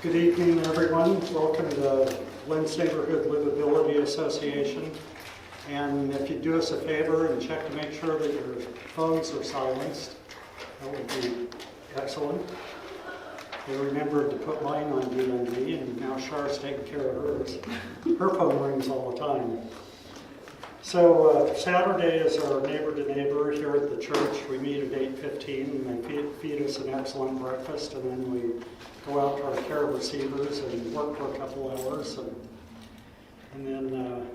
Good evening, everyone. Welcome to Lents Neighborhood Livability Association. And if you do us a favor and check to make sure that your phones are silenced, that would be excellent. I remembered to put mine on DND, and now Char's taking care of hers. Her phone rings all the time. So Saturday is our neighbor to neighbor here at the church. We meet at 8:15 and they feed us an excellent breakfast, and then we go out to our care receivers and work for a couple hours. And then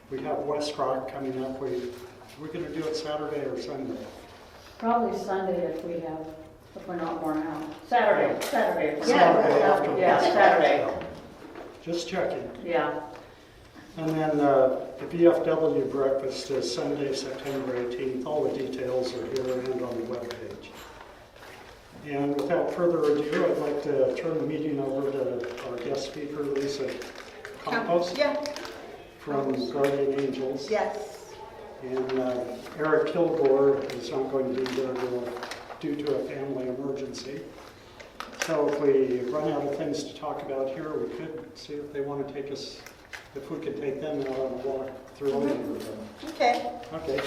we have West Rock coming up. We're going to do it Saturday or Sunday? Probably Sunday if we're not worn out. Saturday. Saturday after. Yeah, Saturday. Just checking. Yeah. And then the VFW breakfast is Sunday, September 18th. All the details are here and on the webpage. And without further ado, I'd like to turn the meeting over to our guest speaker, Lisa Campos, from Guardian Angels. Yes. And Eric Kilgore is not going to be there due to a family emergency. So if we run out of things to talk about here, we could see if they want to take us, if we could take them out on a walk through the neighborhood. Okay. Okay.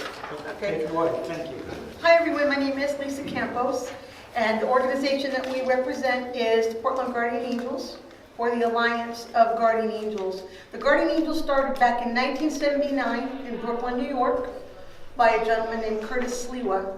Take it away. Thank you. Hi, everyone. My name is Lisa Campos, and the organization that we represent is the Portland Guardian Angels, or the Alliance of Guardian Angels. The Guardian Angels started back in 1979 in Brooklyn, New York, by a gentleman named Curtis Sliwa.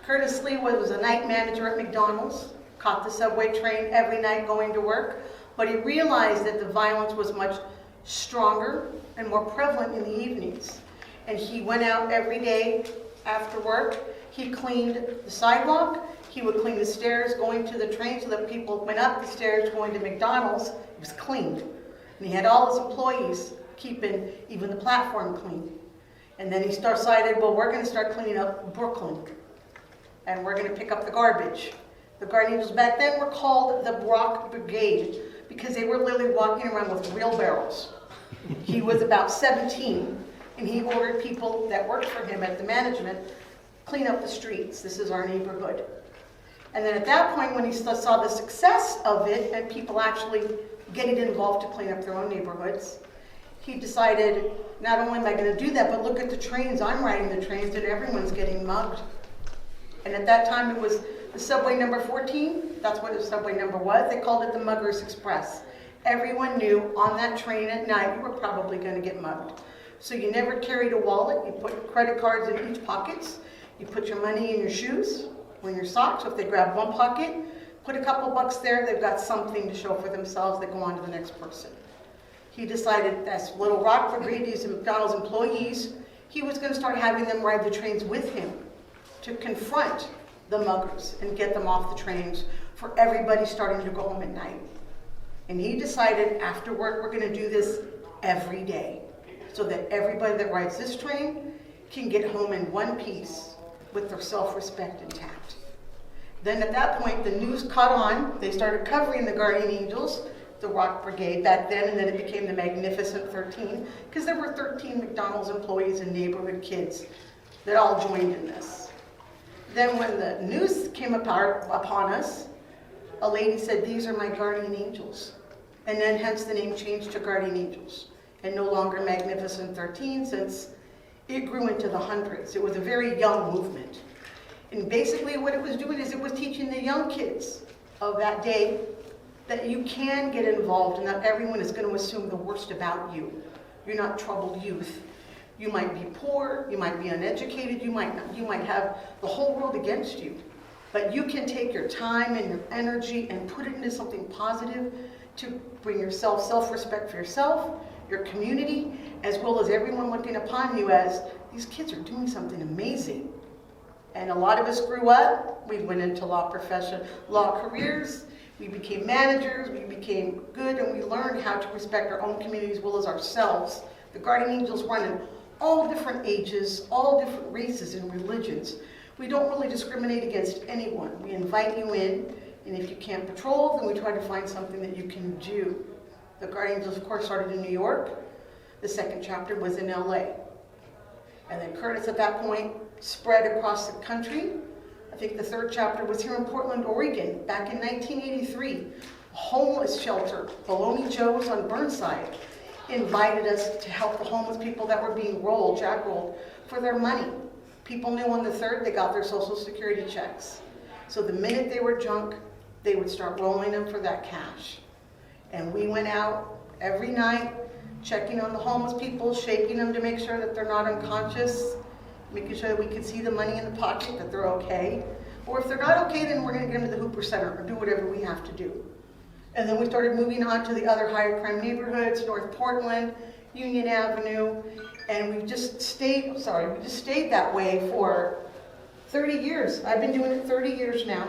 Curtis Sliwa was a night manager at McDonald's, caught the subway train every night going to work, but he realized that the violence was much stronger and more prevalent in the evenings. And he went out every day after work. He cleaned the sidewalk. He would clean the stairs going to the train so that people went up the stairs going to McDonald's. It was cleaned. And he had all his employees keeping even the platform clean. And then he decided, well, we're going to start cleaning up Brooklyn. And we're going to pick up the garbage. The Guardian Angels back then were called the Rock Brigade because they were literally walking around with wheelbarrows. He was about 17, and he ordered people that worked for him at the management, clean up the streets. This is our neighborhood. And then at that point, when he saw the success of it and people actually getting involved to clean up their own neighborhoods, he decided, not only am I going to do that, but look at the trains. I'm riding the trains and everyone's getting mugged. And at that time, it was the subway number 14. That's what the subway number was. They called it the Muggers Express. Everyone knew on that train at night, you were probably going to get mugged. So you never carried a wallet. You put credit cards in each pockets. You put your money in your shoes or in your socks. So if they grab one pocket, put a couple bucks there, they've got something to show for themselves. They go on to the next person. He decided, as Little Rock Brigade, these McDonald's employees, he was going to start having them ride the trains with him to confront the muggers and get them off the trains for everybody starting to go home at night. And he decided, after work, we're going to do this every day so that everybody that rides this train can get home in one piece with their self-respect intact. Then at that point, the news caught on. They started covering the Guardian Angels, the Rock Brigade back then, and then it became the Magnificent 13, because there were 13 McDonald's employees and neighborhood kids that all joined in this. Then when the news came upon us, a lady said, these are my Guardian Angels. And then hence the name changed to Guardian Angels, and no longer Magnificent 13, since it grew into the hundreds. It was a very young movement. And basically what it was doing is it was teaching the young kids of that day that you can get involved and not everyone is going to assume the worst about you. You're not troubled youth. You might be poor, you might be uneducated, you might have the whole world against you. But you can take your time and your energy and put it into something positive to bring yourself self-respect for yourself, your community, as well as everyone looking upon you as these kids are doing something amazing. And a lot of us grew up, we went into law careers, we became managers, we became good, and we learned how to respect our own community as well as ourselves. The Guardian Angels run in all different ages, all different races and religions. We don't really discriminate against anyone. We invite you in, and if you can't patrol, then we try to find something that you can do. The Guardian Angels, of course, started in New York. The second chapter was in LA. And then Curtis, at that point, spread across the country. I think the third chapter was here in Portland, Oregon, back in 1983. A homeless shelter, Baloney Joe's on Burnside, invited us to help the homeless people that were being jackrolled for their money. People knew on the 3rd they got their Social Security checks. So the minute they were junk, they would start rolling them for that cash. And we went out every night, checking on the homeless people, shaking them to make sure that they're not unconscious, making sure that we could see the money in the pocket, that they're okay. Or if they're not okay, then we're gonna get them to the Hooper Center or do whatever we have to do. And then we started moving on to the other higher crime neighborhoods, North Portland, Union Avenue, and we just stayed that way for 30 years. I've been doing it 30 years now.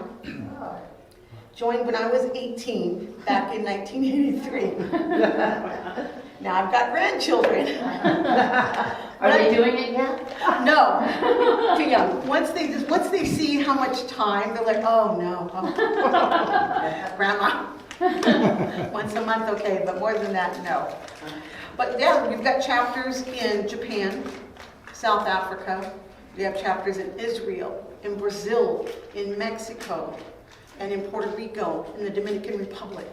Joined when I was 18, back in 1983. Now I've got grandchildren. Are they doing it yet? No, too young. Once they see how much time, they're like, oh no, Grandma. Once a month, okay, but more than that, no. But yeah, we've got chapters in Japan, South Africa. We have chapters in Israel, in Brazil, in Mexico, and in Puerto Rico, in the Dominican Republic.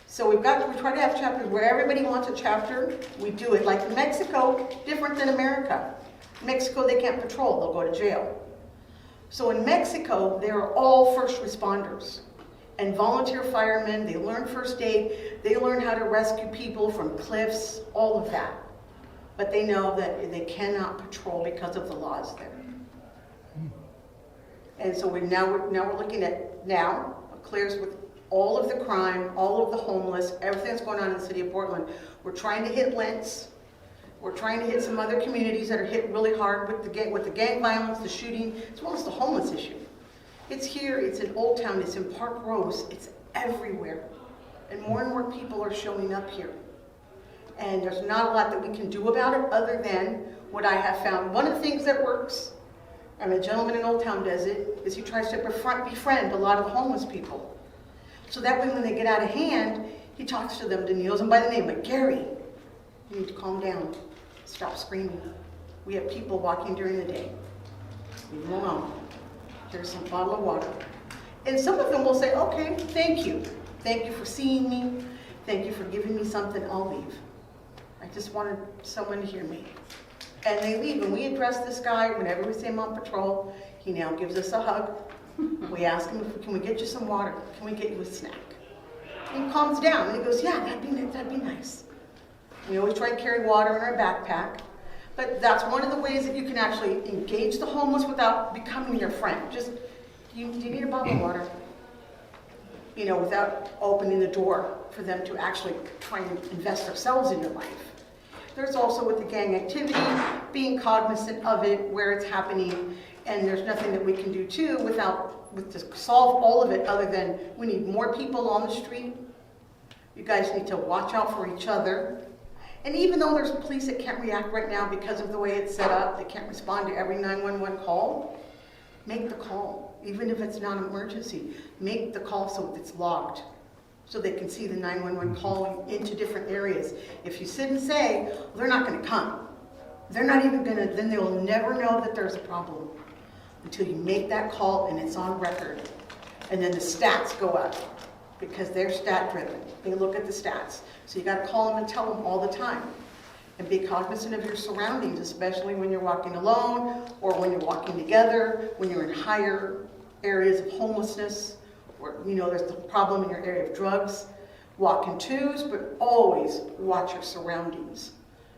So we try to have chapters where everybody wants a chapter, we do it. Like in Mexico, different than America. In Mexico, they can't patrol, they'll go to jail. So in Mexico, they are all first responders and volunteer firemen. They learn first aid, they learn how to rescue people from cliffs, all of that. But they know that they cannot patrol because of the laws there. And so we're looking at clears with all of the crime, all of the homeless, everything that's going on in the city of Portland. We're trying to hit Lents. We're trying to hit some other communities that are hit really hard with the gang violence, the shooting, as well as the homeless issue. It's here, it's in Old Town, it's in Park Rose, it's everywhere. And more people are showing up here. And there's not a lot that we can do about it other than what I have found. One of the things that works, and a gentleman in Old Town does it, is he tries to befriend a lot of homeless people. So that way when they get out of hand, he talks to them, kneels them by the name, like, Gary, you need to calm down, stop screaming. We have people walking during the day. Leave them alone. Here's some bottle of water. And some of them will say, okay, thank you. Thank you for seeing me. Thank you for giving me something, I'll leave. I just wanted someone to hear me. And they leave, and we address this guy whenever we see him on patrol. He now gives us a hug. We ask him, can we get you some water? Can we get you a snack? And he calms down, and he goes, yeah, that'd be nice. We always try to carry water in our backpack. But that's one of the ways that you can actually engage the homeless without becoming their friend. Just, do you need a bottle of water? You know, without opening the door for them to actually try and invest themselves in your life. There's also with the gang activity, being cognizant of it, where it's happening, and there's nothing that we can do too to solve all of it other than we need more people on the street. You guys need to watch out for each other. And even though there's police that can't react right now because of the way it's set up, they can't respond to every 911 call, make the call. Even if it's not an emergency, make the call so it's logged, so they can see the 911 call into different areas. If you sit and say, well, they're not going to come, they're not even going to, then they will never know that there's a problem until you make that call and it's on record. And then the stats go up because they're stat driven. They look at the stats. So you got to call them and tell them all the time. And be cognizant of your surroundings, especially when you're walking alone or when you're walking together, when you're in higher areas of homelessness, or there's the problem in your area of drugs. Walk in twos, but always watch your surroundings.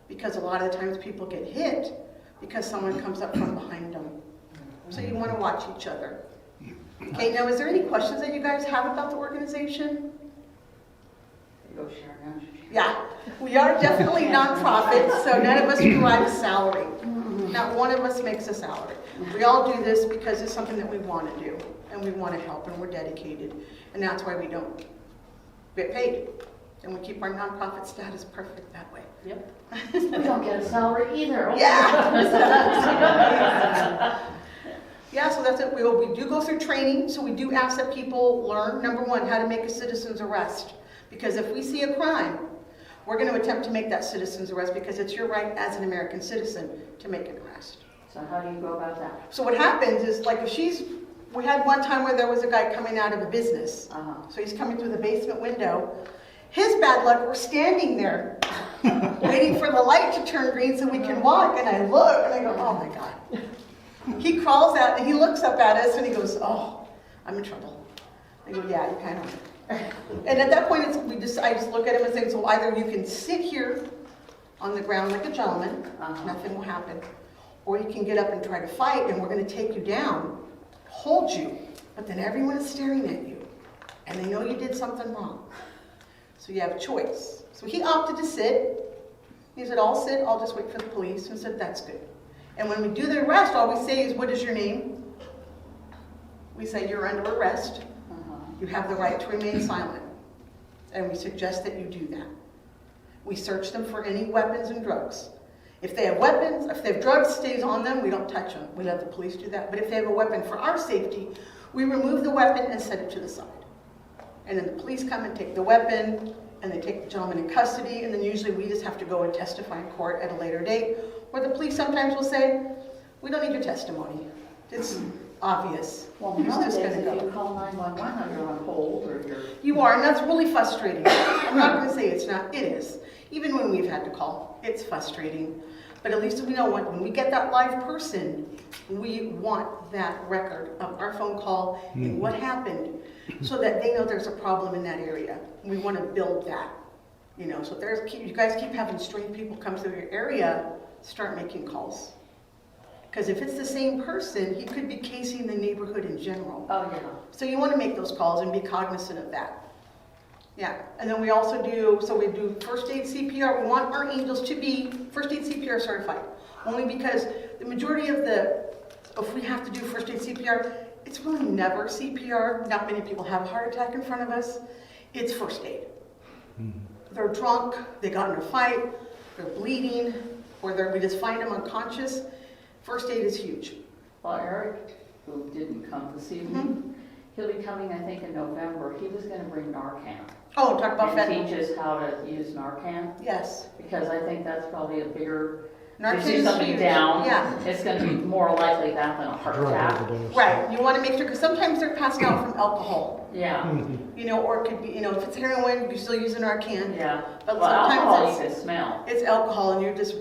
Because a lot of the times people get hit because someone comes up from behind them. So you want to watch each other. Okay, now is there any questions that you guys have about the organization? Go Sharon. Yeah, we are definitely nonprofit, so none of us derive a salary. Not one of us makes a salary. We all do this because it's something that we want to do, and we want to help, and we're dedicated, and that's why we don't get paid. And we keep our nonprofit status perfect that way. Yep. We don't get a salary either. Yeah. Yeah, so that's it. We do go through training, so we do ask that people learn, number one, how to make a citizen's arrest. Because if we see a crime, we're going to attempt to make that citizen's arrest because it's your right as an American citizen to make an arrest. So how do you go about that? So what happens is, like, if she's We had one time where there was a guy coming out of a business. Uh-huh. So he's coming through the basement window. His bad luck, we're standing there waiting for the light to turn green so we can walk. And I look and I go, oh my God. He crawls out and he looks up at us and he goes, oh, I'm in trouble. I go, yeah, you kind of are. And at that point, I just look at him and say, so either you can sit here on the ground like a gentleman, nothing will happen, or you can get up and try to fight and we're going to take you down, hold you, but then everyone is staring at you and they know you did something wrong. So you have a choice. So he opted to sit. He said, I'll sit, I'll just wait for the police. And said, that's good. And when we do the arrest, all we say is, what is your name? We say, you're under arrest. You have the right to remain silent. And we suggest that you do that. We search them for any weapons and drugs. If they have weapons, if they have drugs stays on them, we don't touch them. We let the police do that. But if they have a weapon for our safety, we remove the weapon and set it to the side. And then the police come and take the weapon, and they take the gentleman in custody, and then usually we just have to go and testify in court at a later date, where the police sometimes will say, we don't need your testimony. It's obvious. Well, You're nowadays, just gonna if go. you call 911, you're on hold, or you're... You are, and that's really frustrating. I'm not going to say it's not, it is. Even when we've had to call, it's frustrating. But at least we know when we get that live person, we want that record of our phone call and what happened, so that they know there's a problem in that area. We want to build that, so if you guys keep having strange people come through your area, start making calls. Because if it's the same person, he could be casing the neighborhood in general. Oh, yeah. So you want to make those calls and be cognizant of that. Yeah, and then we also do first aid CPR. We want our angels to be first aid CPR certified. Only because the majority of if we have to do first aid CPR, it's really never CPR. Not many people have a heart attack in front of us. It's first aid. They're drunk, they got in a fight, they're bleeding, or we just find them unconscious. First aid is huge. Well, Eric, who didn't come this evening, he'll be coming, I think, in November. He was going to bring Narcan. Oh, talk about and fentanyl. teach us how to use Narcan. Yes. Because I think that's probably a bigger... Narcan if you see is something huge. down, Yeah. it's going to be more likely that than a heart attack. Right. You want to make sure, because sometimes they're passed out from alcohol. Yeah. Or it could be, if it's heroin, you still use a Narcan. Yeah. But well, alcohol sometimes you can smell. it's alcohol, and you're just,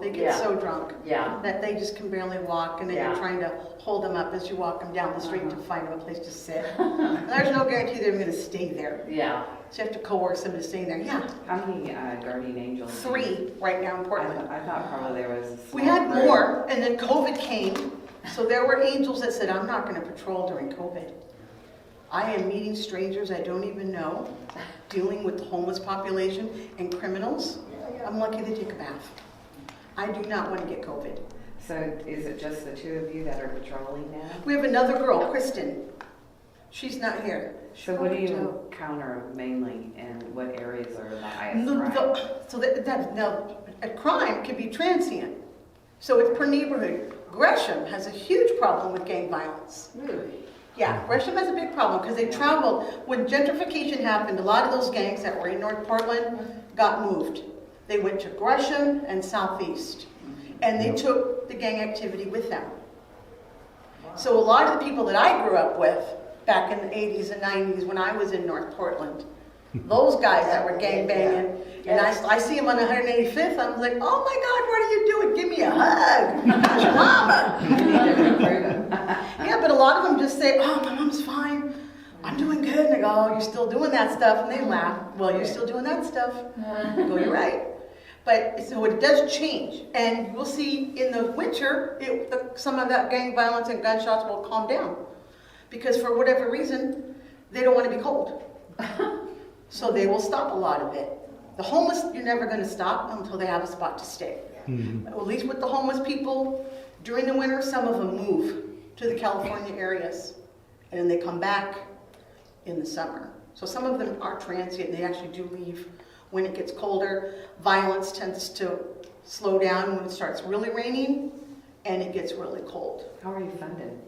they get Yeah. so drunk Yeah. that they just can barely walk, and then Yeah. you're trying to hold them up as you walk them down the street to find them a place to sit. And there's no guarantee they're going to stay there. Yeah. So you have to coerce them to stay there. Yeah. How many guardian angels? 3 right now in Portland. I thought probably there was a We small had group. more, and then COVID came, so there were angels that said, I'm not going to patrol during COVID. I am meeting strangers I don't even know, dealing with the homeless population and criminals. I'm lucky they take a bath. I do not want to get COVID. So is it just the 2 of you that are patrolling now? We have another girl, Kristen. She's not here. So what do you counter mainly, and what areas are the highest crime? Now, a crime can be transient. So it's per neighborhood. Gresham has a huge problem with gang violence. Really? Yeah, Gresham has a big problem because they traveled. When gentrification happened, a lot of those gangs that were in North Portland got moved. They went to Gresham and Southeast, and they took the gang activity with them. So a lot of the people that I grew up with back in the 80s and 90s when I was in North Portland, those guys that were gang banging, and I see them on 185th, I'm like, oh my God, what are you doing? Give me a hug. How's your mama? You need to improve it. Yeah, but a lot of them just say, oh, my mom's fine. I'm doing good. And I go, oh, you're still doing that stuff. And they laugh. Well, you're still doing that stuff. I go, you're right. But so it does change. And we'll see in the winter, some of that gang violence and gunshots will calm down. Because for whatever reason, they don't want to be cold. So they will stop a lot of it. The homeless, you're never going to stop until they have a spot to stay. At least with the homeless people, during the winter, some of them move to the California areas. And then they come back in the summer. So some of them are transient. They actually do leave when it gets colder. Violence tends to slow down when it starts really raining and it gets really cold. How are you funded?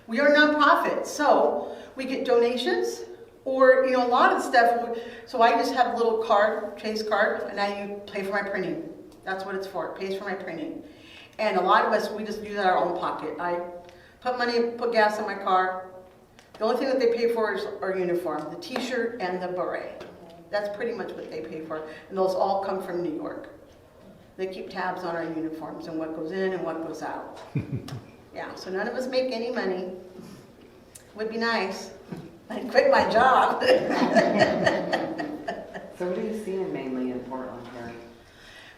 We are a nonprofit, so we get donations or, a lot of stuff. So I just have a little card, Chase card, and I pay for my printing. That's what it's for. It pays for my printing. And a lot of us, we just use our own pocket. put money, put gas in my car. The only thing that they pay for is our uniform, the t-shirt and the beret. That's pretty much what they pay for. And those all come from New York. They keep tabs on our uniforms and what goes in and what goes out. Yeah, so none of us make any money. Would be nice. I'd quit my job. So what are you seeing mainly in Portland here?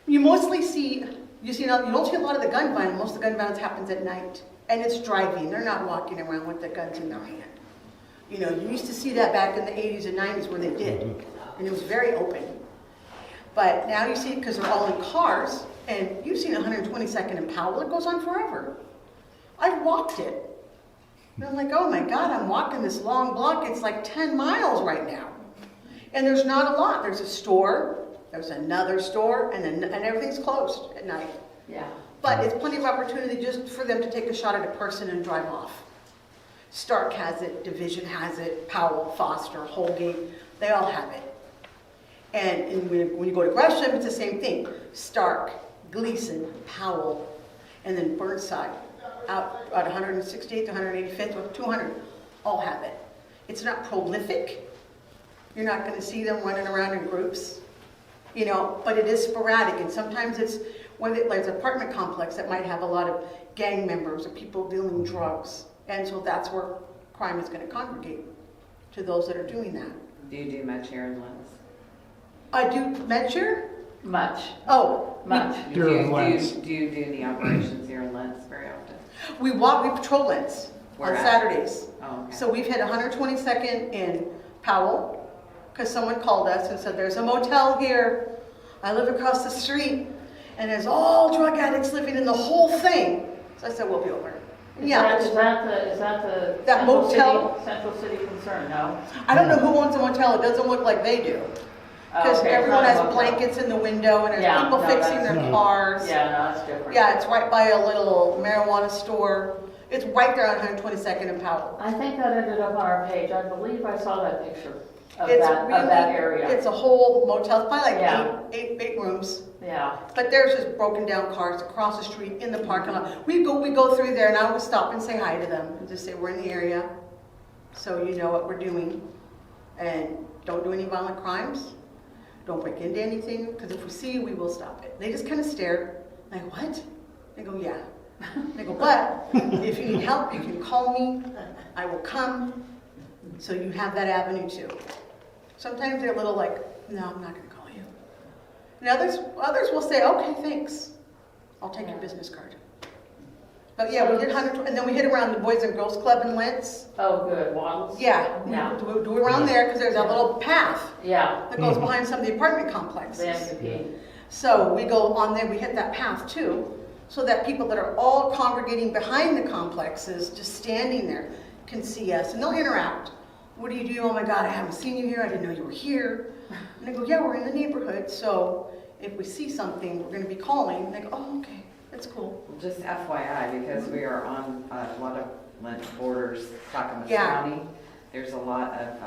You mostly see, you don't see a lot of the gun violence. Most of the gun violence happens at night. And it's driving. They're not walking around with the guns in their hand. You know, you used to see that back in the 80s and 90s where they did. And it was very open. But now you see it because they're all in cars. And you've seen 122nd in Powell. It goes on forever. I've walked it. And I'm like, oh my God, I'm walking this long block. It's like 10 miles right now. And there's not a lot. There's a store, there's another store, and everything's closed at night. Yeah. But it's plenty of opportunity just for them to take a shot at a person and drive off. Stark has it, Division has it, Powell, Foster, Holgate, they all have it. And when you go to Gresham, it's the same thing. Stark, Gleason, Powell, and then Burnside, out at 168th to 185th with 200, all have it. It's not prolific. You're not going to see them running around in groups, you know, but it is sporadic. And sometimes it's when there's an apartment complex that might have a lot of gang members or people dealing drugs. And so that's where crime is going to congregate, to those that are doing that. Do you do much here in Lents? I do measure. Much. Oh, Much. Do you do the operations here in Lents very often? we patrol Lents on Where at? Saturdays. Oh, okay. So we've hit 122nd in Powell, because someone called us and said, there's a motel here. I live across the street, and there's all drug addicts living in the whole thing. So I said, we'll be over. Is Yeah. that the That motel? Central City concern? No. I don't know who owns the motel. It doesn't look like they do. Because Okay, it's everyone not a has motel. blankets in the window, and there's Yeah, people no, fixing that's- their cars. Yeah, no, that's different. Yeah, it's right by a little marijuana store. It's right there on 122nd and Powell. I think that ended up on our page. I believe I saw that picture of It's that really, of that area. It's a whole motel, it's probably like Yeah. eight rooms. Yeah. But there's just broken down cars across the street in the parking lot. We go through there and I would stop and say hi to them and just say we're in the area, so you know what we're doing, and don't do any violent crimes. Don't break into anything, because if we see you, we will stop it. They just kind of stare, like, what? They go, yeah. They go, but if you need help, you can call me. I will come. So you have that avenue too. Sometimes they're a little like, no, I'm not going to call you. And others will say, okay, thanks. I'll take your business card. But yeah, we hit 100, and then we hit around the Boys and Girls Club in Lents. Oh, good. Waddles? Yeah, Yeah. we do around there because there's a little path Yeah. that goes behind some of the apartment The complexes. MPP. So we go on there, we hit that path too, so that people that are all congregating behind the complexes, just standing there, can see us, and they'll interact. What do you do? Oh my God, I haven't seen you here, I didn't know you were here. And they go, yeah, we're in the neighborhood, so if we see something, we're gonna be calling. And they go, oh, okay, that's cool. Just FYI, because we are on a lot of Lents borders, Clackamas Yeah. County, there's a lot of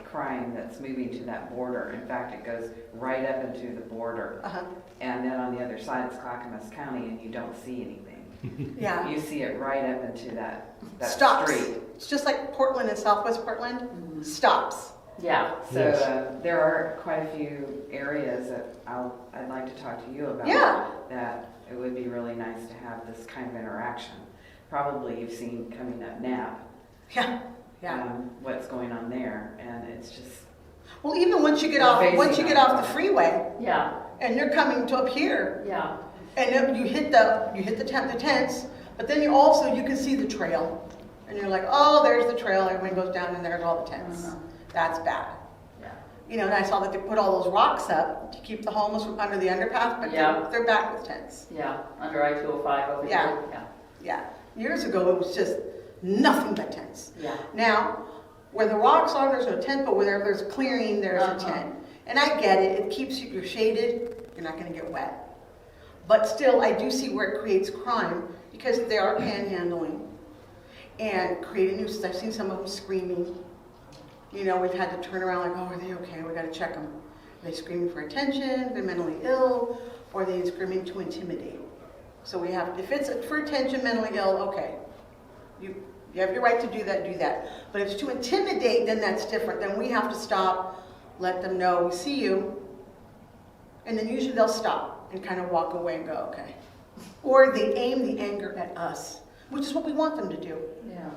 crime that's moving to that border. In fact, it goes right up into the border. Uh-huh, And then on the other side, it's Clackamas County, and you don't see anything. yeah. You see it right up into that Stops. street. It's just like Portland and Southwest Portland, Mhm. stops. Yeah. So Yes. there are quite a few areas that I'd like to talk to you about. Yeah. That it would be really nice to have this kind of interaction. Probably you've seen coming up NAP, Yeah, yeah. what's going on there, and it's just, Well, even once you get We're off, facing once you get that. off the freeway, Yeah. and you're coming to up here, Yeah. and then you hit the tents, but then you can see the trail, and you're like, oh, there's the trail. Everyone goes down, and there's all the tents. Mhm. That's bad. Yeah. You know, and I saw that they put all those rocks up to keep the homeless from under the underpath, but Yeah. they're back with tents. Yeah. Under I-205 over Yeah. here. Yeah. Yeah. Years ago, it was just nothing but tents. Yeah. Now, where the rocks are, there's no tent, but where there's a clearing, there's Uh-huh. a tent. And I get it. It keeps you're shaded. You're not going to get wet. But still, I do see where it creates crime because they are panhandling and creating nuisance. I've seen some of them screaming. You know, we've had to turn around like, oh, are they okay? We got to check them. Are they screaming for attention? They're mentally ill, or are they screaming to intimidate? So we have, if it's for attention, mentally ill, okay. You have your right to do that. But if it's to intimidate, then that's different. Then we have to stop, let them know we see you, and then usually they'll stop and kind of walk away and go, okay. Or they aim the anger at us, which is what we want them to do. Yeah.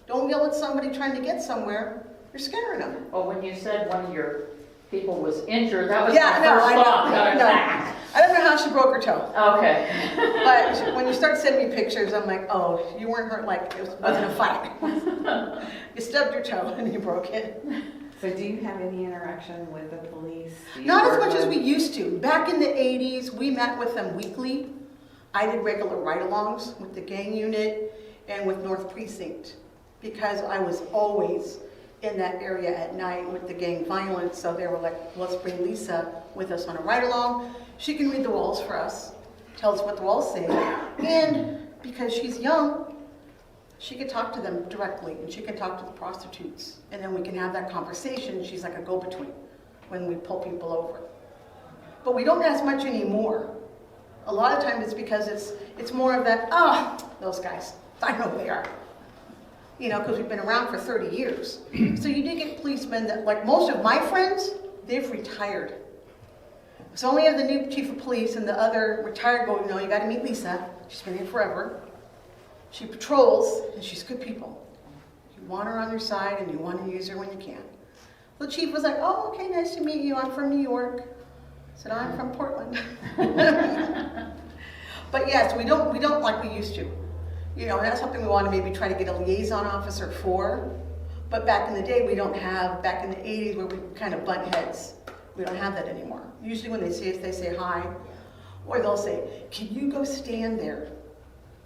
Don't yell at somebody trying to get somewhere. You're scaring them. Well, when you said one of your people was injured, that was Yeah, my no, first I know. thought. No. I don't know how she broke her toe. Okay. But when you start sending me pictures, I'm like, oh, you weren't hurt like it wasn't a fight. You stubbed your toe and you broke it. So do you have any interaction with the police? Do you Not as work much as with- we used to. Back in the 80s, we met with them weekly. I did regular ride-alongs with the gang unit and with North Precinct because I was always in that area at night with the gang violence. So they were like, let's bring Lisa with us on a ride-along. She can read the walls for us, tell us what the walls say. And because she's young, she could talk to them directly and she can talk to the prostitutes. And then we can have that conversation. She's like a go-between when we pull people over. But we don't as much anymore. A lot of times it's because it's more of that, those guys, I know who they are. You know, because we've been around for 30 years. So you do get policemen that, like most of my friends, they've retired. So only have the new chief of police and the other retired go, you got to meet Lisa. She's been here forever. She patrols, and she's good people. You want her on your side, and you want to use her when you can. The chief was like, oh, okay, nice to meet you. I'm from New York. I said, I'm from Portland. But yes, we don't like we used to. You know, and that's something we want to maybe try to get a liaison officer for. But back in the day, we don't have, back in the 80s where we kind of butt heads. We don't have that anymore. Usually when they see us, they say hi. Or they'll say, can you go stand there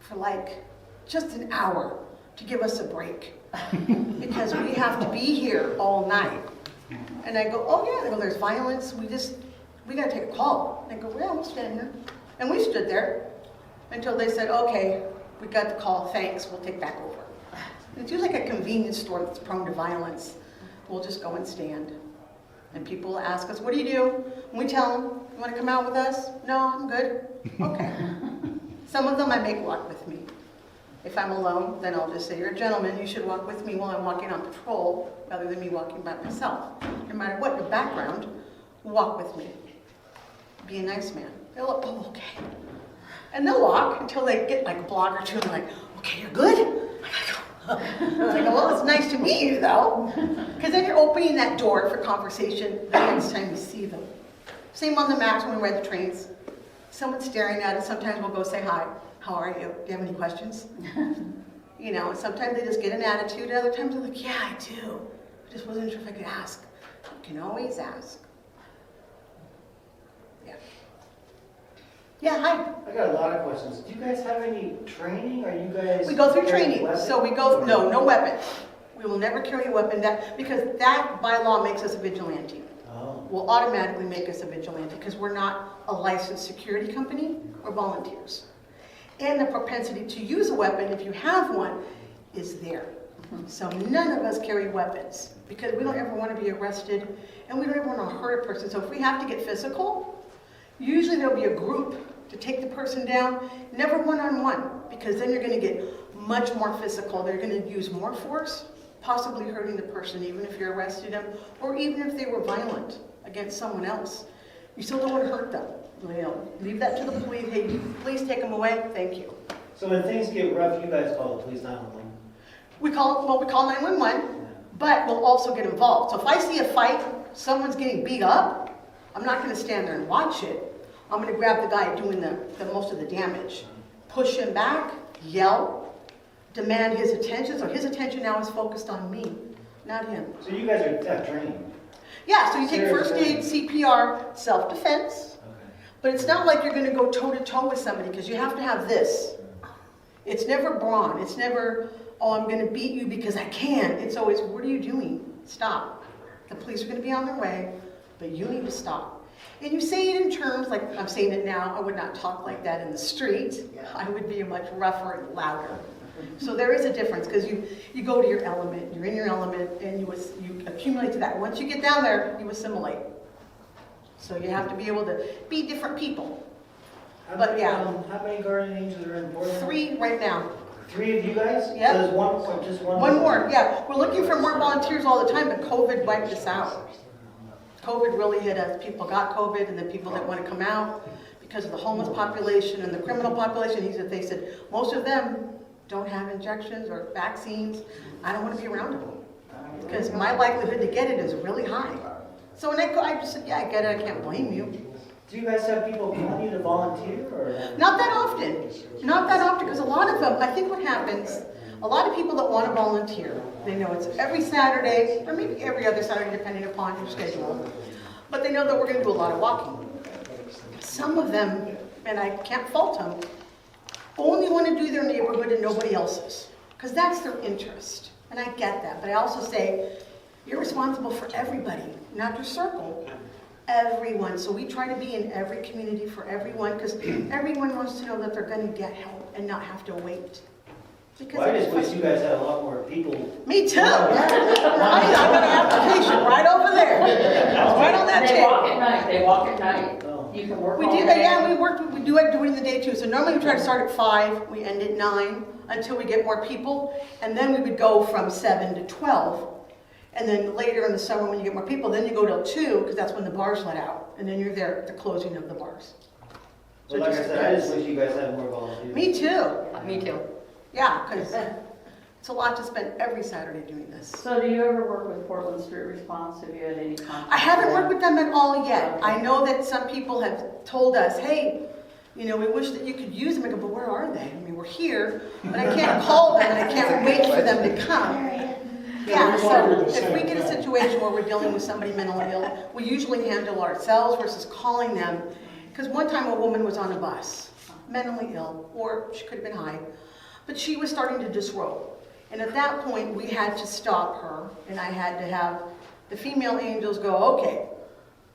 for like just an hour to give us a break? Because we have to be here all night. And I go, oh yeah. They go, there's violence. We got to take a call. They go, well, we'll stand here. And we stood there until they said, okay, we got the call, thanks, we'll take back over. It's usually like a convenience store that's prone to violence. We'll just go and stand. And people will ask us, what do you do? And we tell them, you want to come out with us? No, I'm good. Okay. Some of them I make walk with me. If I'm alone, then I'll just say, you're a gentleman, you should walk with me while I'm walking on patrol, rather than me walking by myself. No matter what your background, walk with me. Be a nice man. They'll look, oh, okay. And they'll walk until they get like a block or two and they're like, okay, you're good? I was like, well, it's nice to meet you though. Because then you're opening that door for conversation the next time you see them. Same on the max when we ride the trains. Someone's staring at us, sometimes we'll go say hi. How are you? Do you have any questions? You know, and sometimes they just get an attitude, and other times they're like, yeah, I do. I just wasn't sure if I could ask. You can always ask. Yeah. Yeah, hi. I got a lot of questions. Do you guys have any training? Are you guys? We go through carrying training, weapons? so we go, no weapons. We will never carry a weapon, because that by law makes us a vigilante. Oh. Will automatically make us a vigilante, because we're not a licensed security company or volunteers. And the propensity to use a weapon, if you have one, is there. So none of us carry weapons, because we don't ever want to be arrested, and we don't ever want to hurt a person. So if we have to get physical, usually there'll be a group to take the person down, never one-on-one, because then you're going to get much more physical. They're going to use more force, possibly hurting the person, even if you're arresting them, or even if they were violent against someone else. You still don't want to hurt them. You know, leave that to the police. Hey, please take them away. Thank you. So when things get rough, you guys call the police 911? We call 911, but we'll also get involved. So if I see a fight, someone's getting beat up, I'm not going to stand there and watch it. I'm going to grab the guy doing the most of the damage, push him back, yell, demand his attention. So his attention now is focused on me, not him. So you guys are trained? Yeah, so you take Serious first aid, CPR, self-defense, Okay. but it's not like you're going to go toe-to-toe with somebody, because you have to have this. It's never brawn. It's never, oh, I'm going to beat you because I can. It's always, what are you doing? Stop. The police are going to be on their way, but you need to stop. And you say it in terms, like I'm saying it now, I would not talk like that in the street. I would be much rougher and louder. So there is a difference, because you go to your element, you're in your element, and you accumulate to that. Once you get down there, you assimilate. So you have to be able to be different people. But yeah. How many guardian angels are in Portland? 3 right now. 3 of you guys? Yep. So there's one, just one? One more, yeah. We're looking for more volunteers all the time, but COVID wiped us out. COVID really hit us. People got COVID, and then people that want to come out because of the homeless population and the criminal population. They said, most of them don't have injections or vaccines. I don't want to be around them because my likelihood to get it is really high. So when I just said, yeah, I get it. I can't blame you. Do you guys have people calling you to volunteer, or? Not that often. Not that often, because a lot of them, I think what happens, a lot of people that want to volunteer, they know it's every Saturday, or maybe every other Saturday, depending upon your schedule, but they know that we're going to do a lot of walking. Some of them, and I can't fault them, only want to do their neighborhood and nobody else's, because that's their interest. And I get that, but I also say, you're responsible for everybody, not your circle. Everyone. So we try to be in every community for everyone, because everyone wants to know that they're going to get help and not have to wait. Because Well, I just wish you guys had a lot more people. Me too. I got an application right over there. Right on that They walk at table. night, they walk at night. Oh. You can work We all do, day. yeah, we do it in the day too. So normally we try to start at 5, we end at 9 until we get more people. And then we would go from 7 to 12. And then later in the summer when you get more people, then you go till 2 because that's when the bars let out. And then you're there at the closing of the bars. Well, like I said, I just wish you guys had more volunteers. Me too. Me too. Yeah, because it's a lot to spend every Saturday doing this. So do you ever work with Portland Street Response? Have you had any contact? I haven't worked with them at all yet. I know that some people have told us, hey, we wish that you could use them. I go, but where are they? I mean, we're here, but I can't call them and I can't wait for them to come. Yeah, so if we get a situation where we're dealing with somebody mentally ill, we usually handle ourselves versus calling them. Because one time a woman was on a bus, mentally ill, or she could have been high, but she was starting to disrobe. And at that point, we had to stop her, and I had to have the female angels go, okay,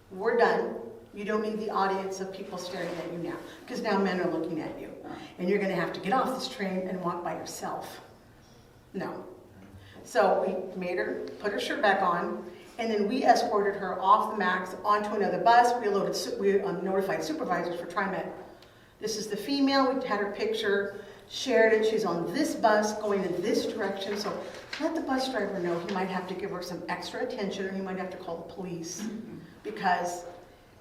we're done. You don't need the audience of people staring at you now, because now men are looking at you. And you're going to have to get off this train and walk by yourself. No. So we made her put her shirt back on, and then we escorted her off the max onto another bus. We notified supervisors for TriMet. This is the female. We had her picture, shared it. She's on this bus going in this direction. So let the bus driver know he might have to give her some extra attention, or he might have to call the police because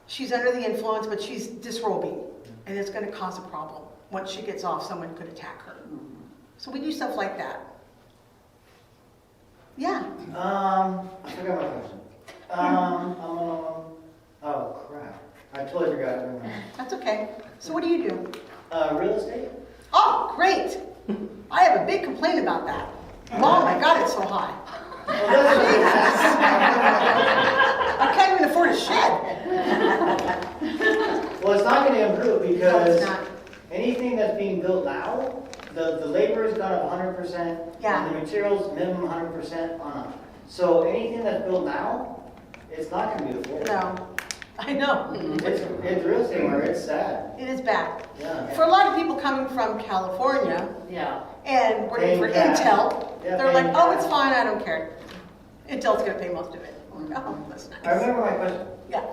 she's under the influence, but she's disrobing, and it's going to cause a problem. Once she gets off, someone could attack her. So we do stuff like that. Yeah. I forgot my question. Oh crap. I totally forgot it. Never mind. That's okay. So what do you do? Real estate? Oh, great. I have a big complaint about that. Oh my God, it's so high. I can't even afford a shed. Well, it's not gonna improve No, because it's not. anything that's being built now, the labor is gone up 100%. Yeah. And the materials minimum 100% on up. So anything that's built now, it's not gonna be affordable. No, I know. It's real estate where it's sad. It is bad. Yeah. For a lot of people coming from California Yeah. and working for Paying cash. Intel, Yeah, they're like, paying oh, cash. it's fine, I don't care. Intel's gonna pay most of it. I'm like, oh, that's I nice. remember my question. Yeah.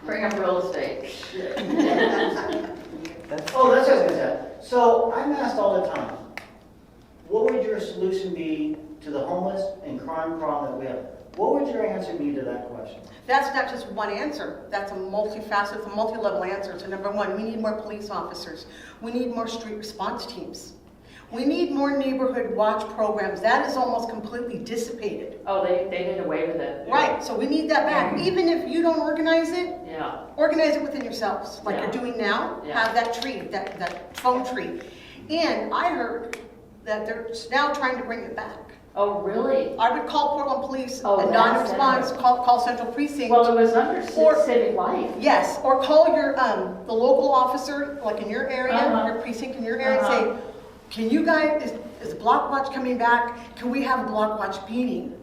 Bring up real estate. Oh, that's what I was gonna say. So I'm asked all the time, what would your solution be to the homeless and crime problem that we have? What would your answer be to that question? That's not just one answer. That's a multifaceted, a multi-level answer. So number one, we need more police officers. We need more street response teams. We need more neighborhood watch programs. That is almost completely dissipated. Oh, they did away with it. Right, so we need that back. Even if you don't organize it, Yeah. organize it within yourselves, like Yeah. you're doing now. Yeah. Have that tree, that phone tree. And I heard that they're now trying to bring it back. Oh, really? I would call Portland Police, Oh, and that's non-response, call Central Precinct. Well, it was under Or- civic life. Yes, or call your, the local officer, like in your area, Uh-huh. your precinct in your area, and say, can you guys, is Block Watch coming back? Can we have a Block Watch meeting?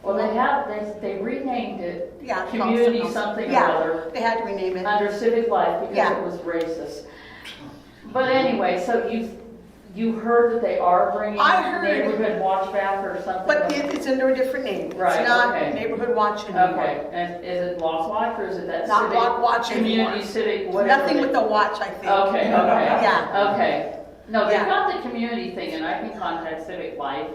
Well, they renamed it Yeah. community something or Yeah, other they had to rename it. under civic life because Yeah. it was racist. But anyway, so You heard that they are bringing I heard- neighborhood watch back or something? But it's under a different name. Right, It's not okay. Neighborhood Watch anymore. Okay, and is it Lost Watch or is it that Not civic? Block Watch anymore. Community civic, whatever. Nothing with the watch, I think. Okay, okay. Yeah. Okay. No, they've Yeah. got the community thing, and I can contact Civic Life,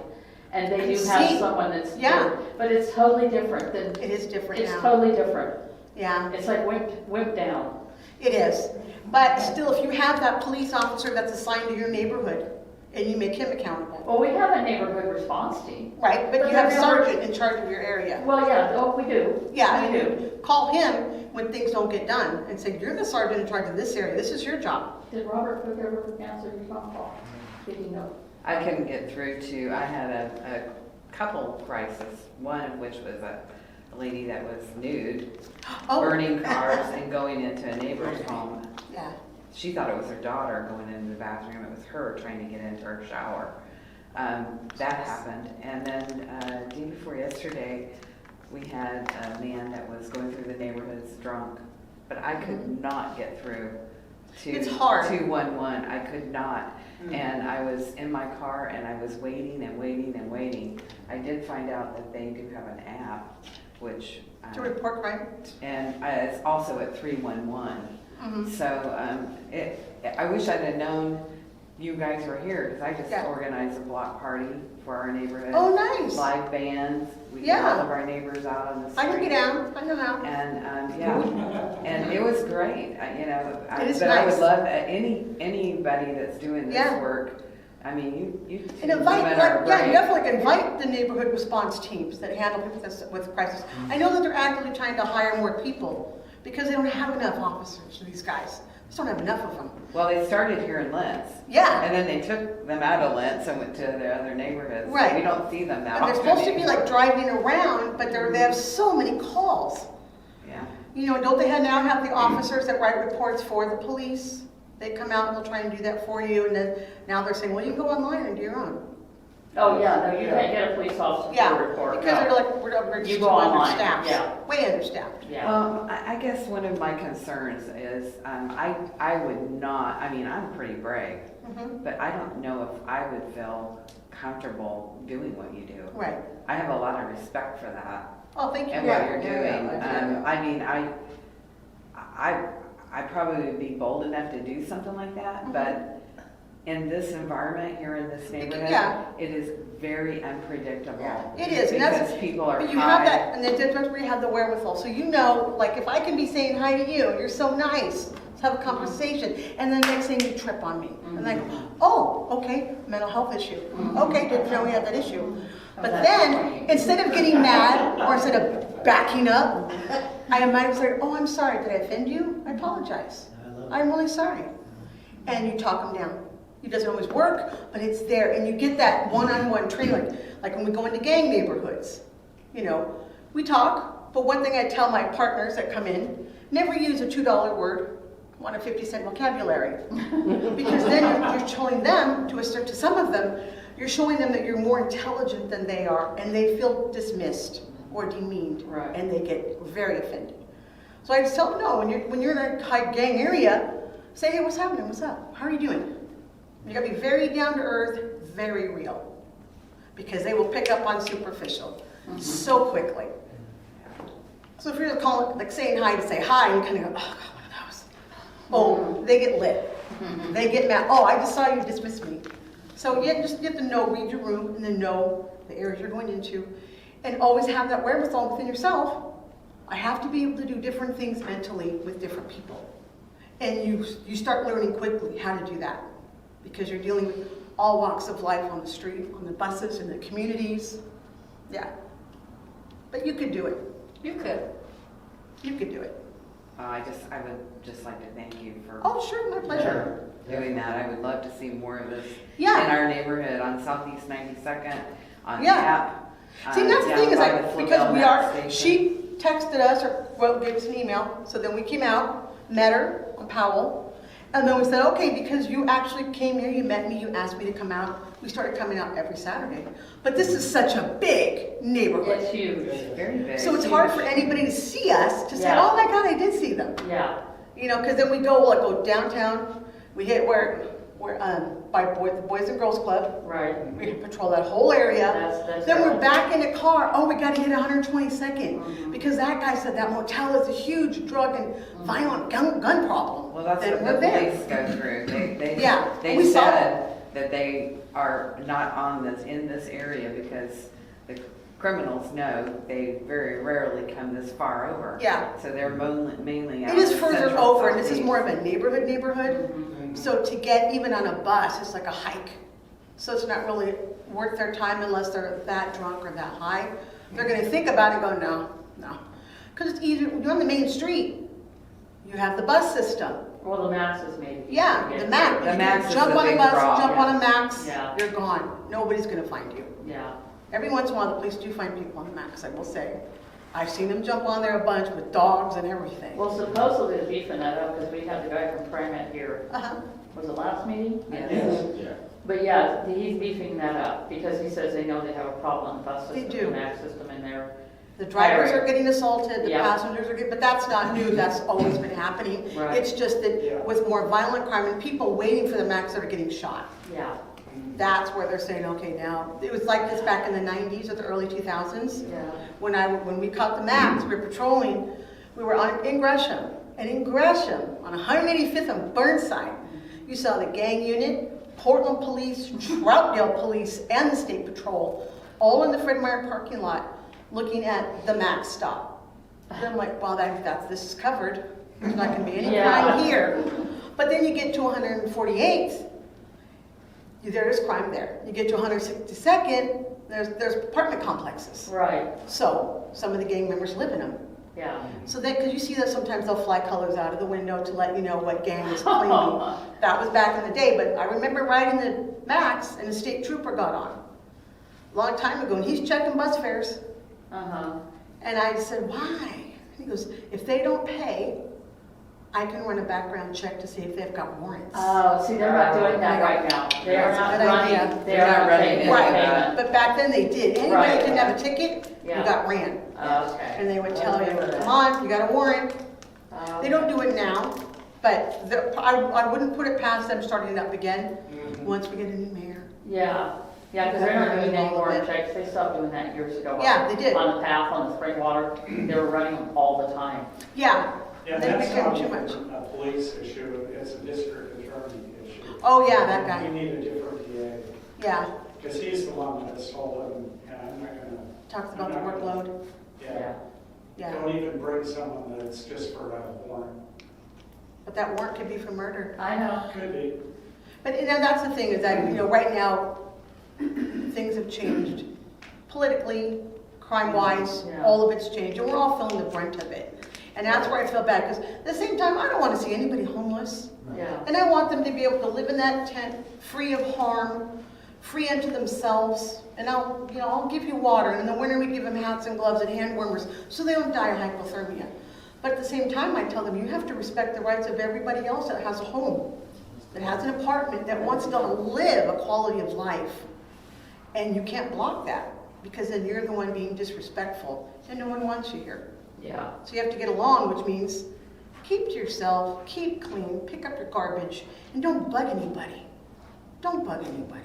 and they do have See? someone that's Yeah. good, but it's totally different than, It is different it's now. totally different. Yeah, It's like whipped down. it is. But still, if you have that police officer that's assigned to your neighborhood and you make him accountable, Well, we have a neighborhood response team. right? But But you have a have you ever- sergeant in charge of your area. Well, yeah, oh, we do. Yeah, We do. and call him when things don't get done and say, you're the sergeant in charge of this area. This is your job. Did Robert Cook ever answer your phone call? Did he know? I couldn't get through to, I had a couple crises, one of which was a lady that was nude, Oh. burning cars and going into a neighbor's home. Yeah. She thought it was her daughter going into the bathroom. It was her trying to get into her shower. That happened. And then day before yesterday, we had a man that was going through the neighborhoods drunk, but I could not get through to It's hard. 211. I could not. And I was in my car and I was waiting and waiting and waiting. I did find out that they do have an app, which To report crime. and it's also at 311. Mhm. So I wish I'd have known you guys were here because I just Yeah. organized a block party for our neighborhood. Oh, nice. Live bands. We get Yeah. all of our neighbors out on the street. I can get down. I know how. And yeah, and it was great. It is but I would nice. love anybody that's doing this Yeah. work. I mean, you And invite, women are like, yeah, great. definitely invite the neighborhood response teams that handle with crisis. I know that they're actively trying to hire more people because they don't have enough officers for these guys. Just don't have enough of them. Well, they started here in Lents. Yeah. And then they took them out of Lents and went to their other neighborhoods. So Right. we don't see them that And they're often supposed to be anymore. like driving around, but they have so many calls. Yeah. You know, don't they now have the officers that write reports for the police? They come out and they'll try and do that for you, and then now they're saying, well, you can go online and do your own. Oh, yeah, no, you can't get a police officer to Yeah, report. because they're no. like, we're You just go online, understaffed. yeah. Way understaffed. Yeah. Well, I guess one of my concerns is I would not, I mean, I'm pretty brave, Mhm. but I don't know if I would feel comfortable doing what you do. Right. I have a lot of respect for that Oh, thank you. and Yeah. what you're doing. I mean, I probably would be bold enough to do something like that, but in this environment here in this neighborhood, Yeah. it is very unpredictable. It is, and that's, Because people are but you have high. that, and that's where you have the wherewithal. So you know, like, if I can be saying hi to you, you're so nice, let's have a conversation, and then next thing you trip on me. And I go, oh, okay, mental health issue. Okay, didn't know we had that issue. But then, instead of getting mad, or instead of backing up, I might say, oh, I'm sorry, did I offend you? I apologize. I'm really sorry. And you talk them down. It doesn't always work, but it's there, and you get that one-on-one training, like when we go into gang neighborhoods. You know, we talk, but one thing I tell my partners that come in, never use a $2 word, want a 50-cent vocabulary. Because then you're showing them, to some of them, you're showing them that you're more intelligent than they are, and they feel dismissed or demeaned, Right. and they get very offended. So I just tell them, no, when you're in a high gang area, say, hey, what's happening, what's up, how are you doing? You gotta be very down to earth, very real, because they will pick up on superficial so quickly. So if you're calling, like saying hi to say hi, and kind of go, oh God, what are those? Oh, they get lit. They get mad. Oh, I just saw you dismiss me. So you have to know, read your room, and then know the areas you're going into, and always have that wherewithal within yourself. I have to be able to do different things mentally with different people, and you start learning quickly how to do that. Because you're dealing with all walks of life on the street, on the buses, in the communities. Yeah. But you could do it. You could. You could do it. I would just like to thank you for Oh, sure, my pleasure. doing that. I would love to see more of this Yeah. in our neighborhood on Southeast 92nd, on Yeah. Tap. See, that's the down thing is by like, the because Flavel we Map are, Station. she texted us or gave us an email, so then we came out, met her on Powell, and then we said, okay, because you actually came here, you met me, you asked me to come out, we started coming out every Saturday. But this is such a big neighborhood. It's huge. Very big. So it's hard for anybody to see us, to say, Yeah. oh my God, I did see them. Yeah. You know, because then we go downtown, we hit where We're, the Boys and Girls Club. Right. We patrol that whole area. That's Then we're right. back in the car. Oh, we got to hit 122nd because that guy said that motel is a huge drug and violent gun problem. Well, that's Then what we're the there. police go through. Yeah, They we saw said that they are not in this area because the criminals know they very rarely come this far over. Yeah. So they're mainly out It is in further central over, and this is southeast. more of a neighborhood. So to get even on a bus, it's like a hike. So it's not really worth their time unless they're that drunk or that high. They're gonna think about it and go, no. Because it's easier, you're on the main street. You have the bus system. Well, the Max is maybe. Yeah, the Max. The You Max is jump the on a big bus, draw. jump on a Max, Yeah. you're gone. Nobody's gonna find you. Yeah. Every once in a while, the police do find people on the Max, I will say. I've seen them jump on there a bunch with dogs and everything. Well, supposedly they're beefing that up because we had the guy from Primet here. Uh-huh. Was it last meeting? Yes. But yeah, he's beefing that up because he says they know they have a problem with bus They system, do. the Max system in there. The drivers Highway. are getting assaulted, the Yeah. passengers are getting, but that's not new, that's always been happening. Right. It's just that with more violent crime and people waiting for the Max that are getting shot. Yeah. That's where they're saying, okay, now, it was like this back in the 90s or the early 2000s. Yeah. When we caught the Max, we were patrolling, we were in Gresham. And in Gresham, on 185th and Burnside, you saw the gang unit, Portland Police, Troutdale Police, and the State Patrol, all in the Fred Meyer parking lot, looking at the Max stop. And I'm like, well, this is covered. There's not gonna be any crime here. But then you get to 148th, there is crime there. You get to 162nd, there's apartment complexes. Right. So some of the gang members live in them. Yeah. So because you see that sometimes they'll fly colors out of the window to let you know what gang is cleaning. That was back in the day, but I remember riding the Max and the state trooper got on. A long time ago, and he's checking bus fares. Uh-huh. And I said, why? He goes, if they don't pay, I can run a background check to see if they've got warrants. Oh, see, they're not doing that right now. They are That's a not good running, idea. they They're are not not running taking any of Right, that. payment. but back then they did. Anybody Right. that didn't have a ticket, you Yeah. got ran. Okay. And they would tell you, Remember that. come on, you got a warrant. Oh, They don't do it now, but I wouldn't put it past them starting it up again once we get a new mayor. Yeah, yeah, because they're not doing any warrant checks. They stopped doing that years ago. Yeah, they did. On the path, on the spring water, they were running them all the time. Yeah, Yeah, they that's became not too much. a police issue, it's a district attorney issue. Oh, yeah, that We guy. need a different DA, Yeah, because he's the one that's told him, and I'm not gonna, talks about the workload. yeah. Yeah, Don't even bring someone that's just for a warrant. but that warrant could be for murder. I know. Could be. But that's the thing is that, right now, things have changed. Politically, crime-wise, Yeah. all of it's changed, and we're all feeling the brunt of it. And that's where I feel bad, because at the same time, I don't want to see anybody homeless. Yeah. And I want them to be able to live in that tent, free of harm, free unto themselves. And I'll give you water. And in the winter, we give them hats and gloves and hand warmers so they don't die of hypothermia. But at the same time, I tell them, you have to respect the rights of everybody else that has a home, that has an apartment, that wants to live a quality of life. And you can't block that, because then you're the one being disrespectful, and no one wants you here. Yeah. So you have to get along, which means keep to yourself, keep clean, pick up your garbage, and don't bug anybody. Don't bug anybody.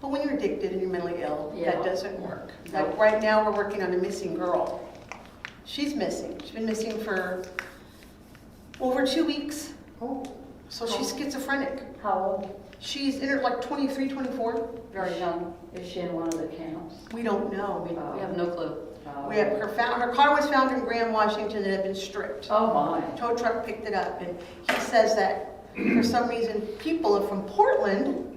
But when you're addicted and you're mentally ill, Yeah. that doesn't work. Nope. Like right now, we're working on a missing girl. She's missing. She's been missing for over 2 weeks. Oh, So she's schizophrenic. how old? She's in her like 23, 24. Very young. Is she in one of the camps? We don't know. We have no clue. We have her car was found in Grand, Washington, and had been stripped. Oh, my. Tow truck picked it up, and he says that for some reason people from Portland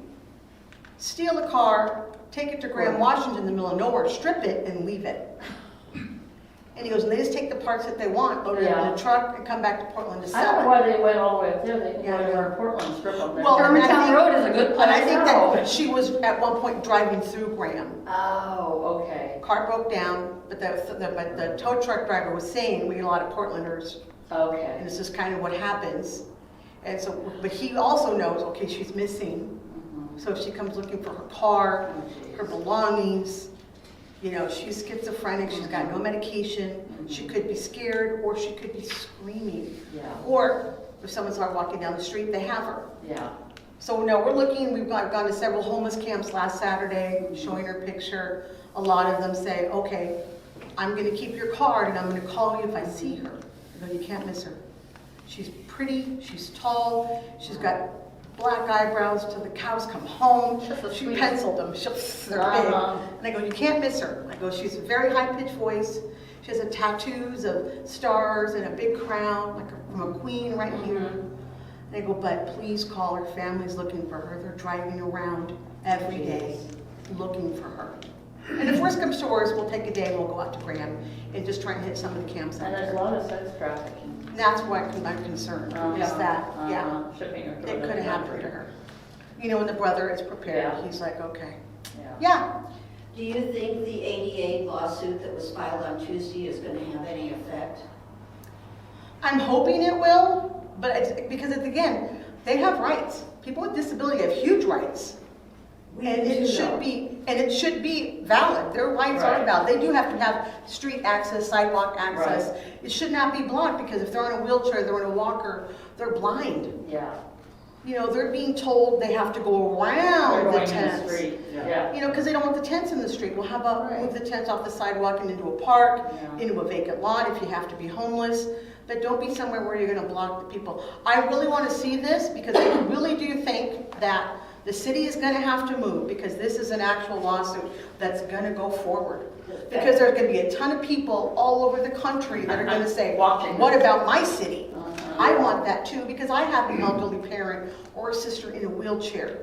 steal a car, take it to Grand Washington in the middle of nowhere, strip it, and leave it. And he goes, and they just take the parts that they want, load it in Yeah. a truck, and come back to Portland to I don't know sell it. why they went all the way up there. They can Yeah, go I to know. our Portland strip up there. Well, and I Germantown think- Road is a good And I place. think know. that she was at one point driving through Graham. Oh, okay. Car broke down, but the tow truck driver was saying, we get a lot of Portlanders, and Okay. this is kind of what happens. And so, but he also knows, okay, she's missing. So if she comes looking for her car, her belongings, she's schizophrenic, she's got no medication, she could be scared, or she could be screaming. Yeah. Or if someone saw her walking down the street, they have her. Yeah. So no, we're looking, we've gone to several homeless camps last Saturday, showing her picture. A lot of them say, okay, I'm gonna keep your card and I'm gonna call you if I see her. I go, you can't miss her. She's pretty, she's tall, she's got black eyebrows till the cows come home. She penciled them, they're big. And I go, you can't miss her. I go, she's a very high-pitched voice. She has tattoos of stars and a big crown, like from a queen right here. And I go, but please call her, family's looking for her. They're driving around every day looking for her. And if worst comes to worst, we'll take a day and we'll go out to Graham and just try and hit some of the camps out And there's a there. lot of sex trafficking. And that's what I'm concerned, is that, yeah, Shipping her. it could have happened to her. You know, when the brother is prepared, Yeah. he's like, okay. Yeah. Yeah, Do you think the ADA lawsuit that was filed on Tuesday is going to have any effect? I'm hoping it will, but it's, because it's, again, they have rights. People with disability have huge rights. And it should be valid. Their rights are Right. valid. They do have to have street access, sidewalk access. It should not be blocked, because if they're in a wheelchair, they're in a walker, they're blind. Yeah. You know, they're being told they have to go They're around the going in the tents. street. Yeah. Yeah. You know, because they don't want the tents in the street. Well, how about Right. move the tents off the sidewalk and into a park, Yeah. into a vacant lot if you have to be homeless? But don't be somewhere where you're gonna block the people. I really wanna see this, because I really do think that the city is gonna have to move, because this is an actual lawsuit that's gonna go forward. Because there's gonna be a ton of people all over the country that are gonna say, Watching what this. about my city? Uh-huh. I want that too, because I have an elderly parent or a sister in a wheelchair.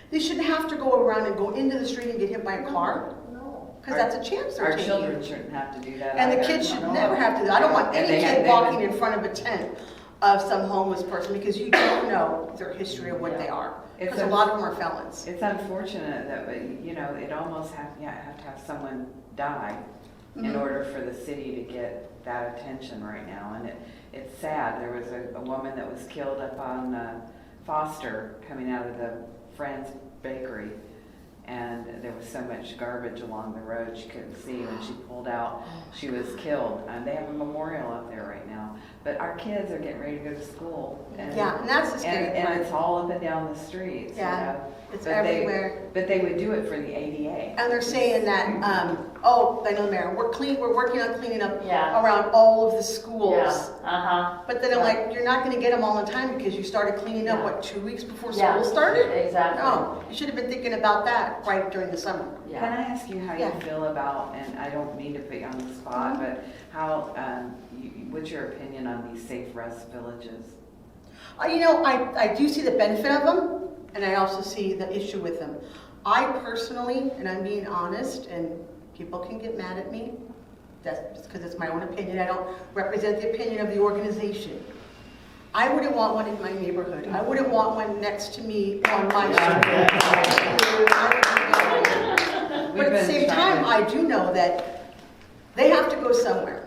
They shouldn't have to go around and go into the street and get hit by a car, No. because that's a chance they're Our taking. children shouldn't have to do that And the either. kids should never have to do that. I don't want And any they- kid they walking would- in front of a tent of some homeless person, because you don't know their history of what they are. It's Because a a- lot of them are felons. It's unfortunate that, you know, it almost have to have someone die in Mhm. order for the city to get that attention right now. And it's sad. There was a woman that was killed up on Foster coming out of the Friends Bakery. And there was so much garbage along the road she couldn't see. When she pulled out, she was killed. And they have a memorial up there right now. But our kids are getting ready to go to school. And, Yeah, and that's the scary and part. it's all up and down the streets. Yeah, you know? it's But they- everywhere. But they would do it for the ADA. And they're saying that, oh, I know, Mayor, we're working on cleaning up Yeah. around all of the Yeah. schools. Uh-huh. But then I'm like, you're not gonna get them all in time, because you started cleaning up, what, 2 weeks before Yeah. school started? Exactly. No, you should have been thinking about that right during the summer. Can Yeah. I ask you how you Yeah. feel about, and I don't mean to put you on the spot, but how, what's your opinion on these safe rest villages? You know, I do see the benefit of them, and I also see the issue with them. I personally, and I'm being honest, and people can get mad at me, that's because it's my own opinion, I don't represent the opinion of the organization. I wouldn't want one in my neighborhood. I wouldn't want one next to me on my street. But at the same time, I do know that they have to go somewhere.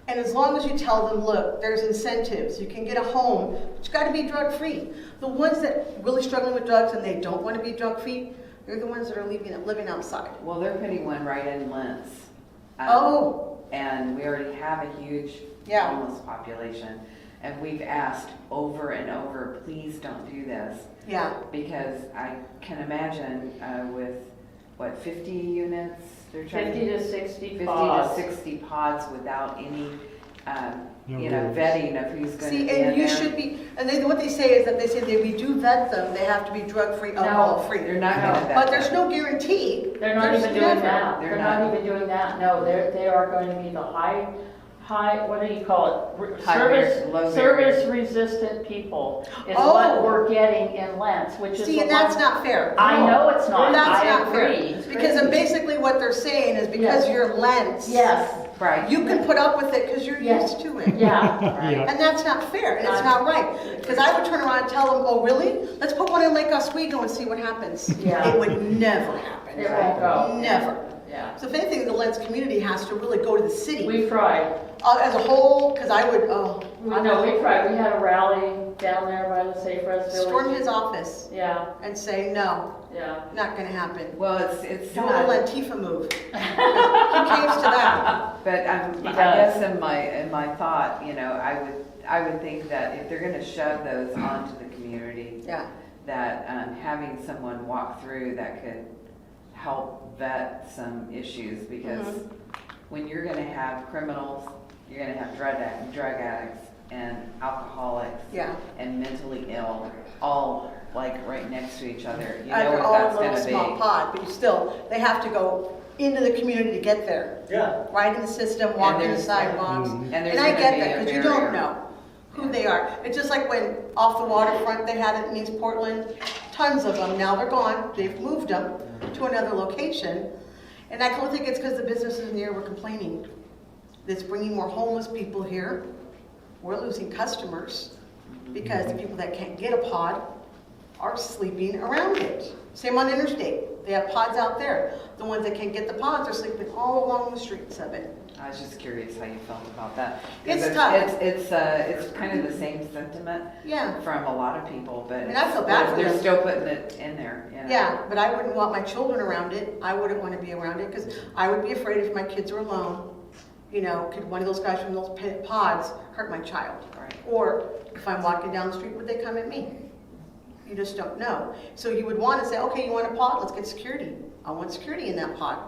And as long as you tell them, look, there's incentives, you can get a home, but it's got to be drug-free. The ones that are really struggling with drugs and they don't want to be drug-free, they're the ones that are living outside. Well, they're putting one right in Lents. Oh. And we already have a huge Yeah. homeless population. And we've asked over and over, please don't do this. Yeah. Because I can imagine with, what, 50 units? They're trying 50 to 60 50 pods. to 60 pods without any, No you know, rules. vetting of who's going to See, be in and you there. should be, and what they say is that they say that we do vet them, they have to be drug-free, alcohol-free. They're not going to vet But there's them. no guarantee. They're not There's even doing never. that. They're They're not. not even doing that. No, they are going to be the high, what do you call it? High barrier, low Service resistant people is Oh. what we're getting in Lents, which is See, the and that's one- not fair. I know it's not. That's I not fair. agree. Because then basically what they're saying is because Yes. you're Lents. Yes, Right. You can put up with it because you're Yes. used to it. yeah. Right. And that's not fair, and it's not right. Because I would turn around and tell them, oh, really? Let's put one in Lake Oswego and see what happens. Yeah. It would never happen. It won't go. Never. Yeah. So if anything, the Lents community has to really go to the city We've tried. as a whole, because I would, I know, we tried. We had a rally down there by the Safe Rest Village. storm his office Yeah, and say, no, yeah. not gonna happen. Well, it's Do a little sad, Antifa move. He came to that. but He I does. guess in my thought, you know, I would think that if they're going to shove those onto the community, Yeah. that having someone walk through that could help vet some issues, because when you're going to have criminals, you're going to have drug addicts and alcoholics Yeah. and mentally ill, all like right next to each other. You I know could what all that's in a little going to small be. pod, but you still, they have to go into the community to get there. Yeah. Right in the system, walk in the there's- sidewalks. And And there's I gonna get be that, a because you barrier. don't know who they are. It's just like when off the waterfront, they had it in East Portland, tons of them, now they're gone, they've moved them to another location. And I don't think it's because the businesses near were complaining. It's bringing more homeless people here. We're losing customers because the people that can't get a pod are sleeping around it. Same on Interstate. They have pods out there. The ones that can't get the pods are sleeping all along the streets of it. I was just curious how you felt about that. 'Cause It's tough. It's kind of the same sentiment Yeah. from a lot of people, but I mean, I feel bad for they're them. still putting it in there. You know? Yeah, but I wouldn't want my children around it. I wouldn't want to be around it because I would be afraid if my kids are alone, you know, could one of those guys from those pods hurt my child? Right. Or if I'm walking down the street, would they come at me? You just don't know. So you would want to say, okay, you want a pod? Let's get security. I want security in that pod.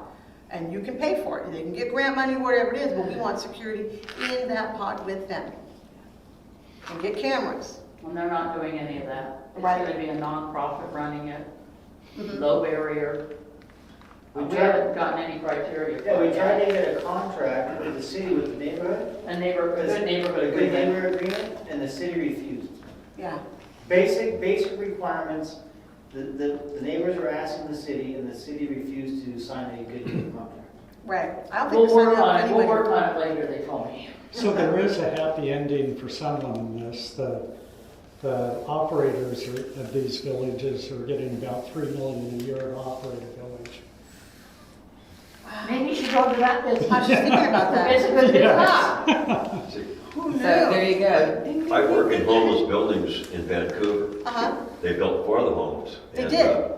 And you can pay for it. They can get grant money, whatever it is, but we want security in that pod with them. And get cameras. And they're not doing any of that. It's Right. gonna be a nonprofit running it, Mhm. low barrier. We We tried- haven't gotten any criteria. Yeah, we for tried it. to get a contract with the city, with the neighborhood. A good neighborhood A good agreement. neighborhood agreement, and the city refused. Yeah. Basic requirements, the neighbors were asking the city, and the city refused to sign a good neighbor contract. Right. I don't think We'll we're work signing up on it, we'll anybody. work on it later, they told me. So there is a happy ending for someone in this. The operators of these villages are getting about $3 million a year to operate a village. Maybe you should go to that business. I was just thinking about that. It's a good business. Ah, who knew? So there you go. I work in homeless buildings in Vancouver. Uh-huh. They built for the homeless. They And, did?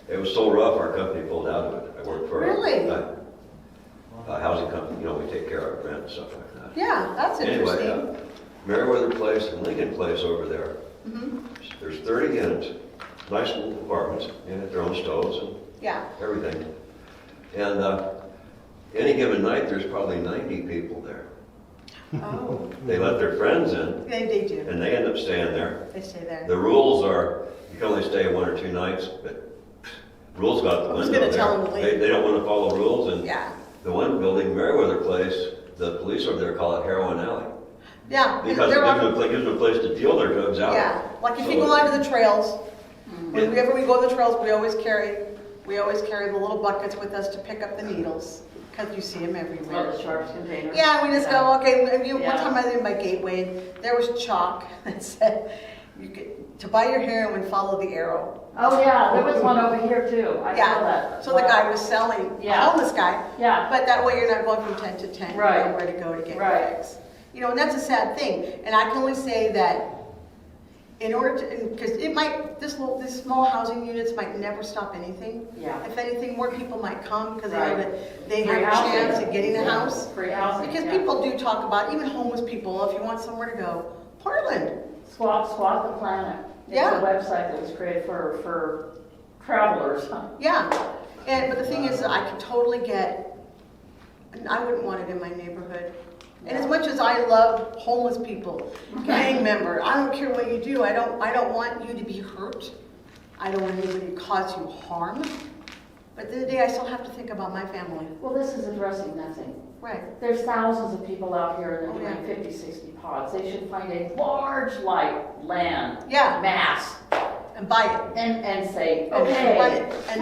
It was so rough, our company pulled out of it. I work for Really? a housing company, you know, we take care of rent and stuff like that. Yeah, that's Anyway, interesting. Meriwether Place and Lincoln Place over there, Mhm. there's 30 units, nice little apartments, and their own stoves and Yeah. everything. And any given night, there's probably 90 people there. Oh, They let their friends in, they do. and they end up staying there. They stay there. The rules are, you can only stay 1 or 2 nights, but rules go out the Who's window gonna tell them to there. leave? They don't want to follow rules, and Yeah. the one building, Meriwether Place, the police over there call it Heroin Alley. Yeah. and Because it they're gives them a place to deal their drugs out. Yeah, like if So you go onto the trails, Yeah. whenever we go to the trails, we always carry the little buckets with us to pick up the needles, because you see them Well, everywhere. the sharps container. Yeah, we just go, okay, and one Yeah. time I was in my Gateway, and there was chalk that said, you could, to buy your heroin, follow the arrow. Oh, yeah, there was one over here too. I saw Yeah, that. so the guy was selling, a Yeah. homeless guy, Yeah, but that way you're not going from tent to tent, you know Right. where to go to get your Right. fix. You know, and that's a sad thing, and I can only say that in order to, because it might, this small housing units might never stop anything. yeah. If anything, more people might come because they know Right. that they Free have a housing. chance of getting a Yeah. house. Free housing. Because yeah. people do talk about, even homeless people, if you want somewhere to go, Portland. Squat the Planet. It's Yeah. a website that was created for travelers. Yeah, but the thing is, I could totally get, and I wouldn't want it in my neighborhood. And as much as I love homeless people, gang member, I don't care what you do, I don't want you to be hurt. I don't want anybody to cause you harm. But at the end of the day, I still have to think about my family. Well, this is addressing nothing. Right. There's thousands of people out here that Oh, are yeah. doing 50, 60 pods. They should find a large land Yeah, mass and buy it. and say, And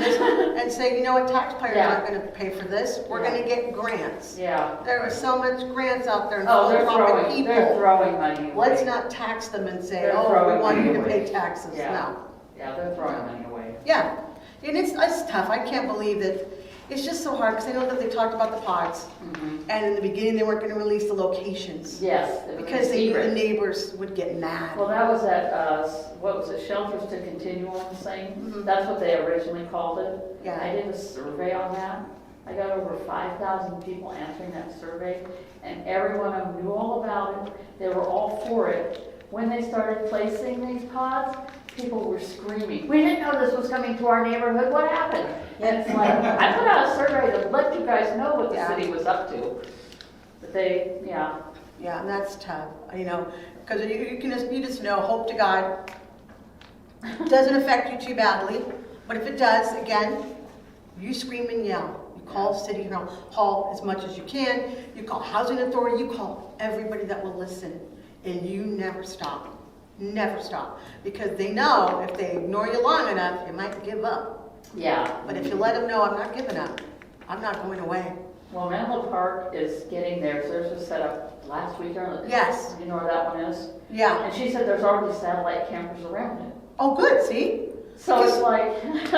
just run okay. it. And say, you know what, taxpayers Yeah. aren't gonna pay for this, we're gonna get grants. Yeah. There are so much grants out there and Oh, they're philanthropic they're people. throwing money away. Let's not tax them and say, They're oh, we throwing want you money to away. pay taxes. Yeah. No. Yeah, they're throwing money away. Yeah, and it's tough. I can't believe that. It's just so hard because I know that they talked about the pods, Mhm. and in the beginning they weren't going to release the locations Yes. it was because they knew the secret. neighbors would get mad. Well, that was at, what was it, Shelters to Continuum thing? Mhm. That's what they originally called it. Yeah. I did a survey on that. I got over 5,000 people answering that survey, and every one of them knew all about it. They were all for it. When they started placing these pods, people were screaming, we didn't know this was coming to our neighborhood, what happened? And it's like, I put out a survey to let you guys know what the city was up to. But they, yeah. Yeah, and that's tough, you know, because you just know, hope to God, doesn't affect you too badly, but if it does, again, you scream and yell. You call City Hall as much as you can, you call Housing Authority, you call everybody that will listen, and you never stop. Never stop. Because they know if they ignore you long enough, you might give up. Yeah. But if you let them know, I'm not giving up, I'm not going away. Well, Menlo Park is getting there, so there's a setup last week. Yes. You know where that one is? Yeah. And she said there's already satellite cameras around it. Oh, good, see? So it's like,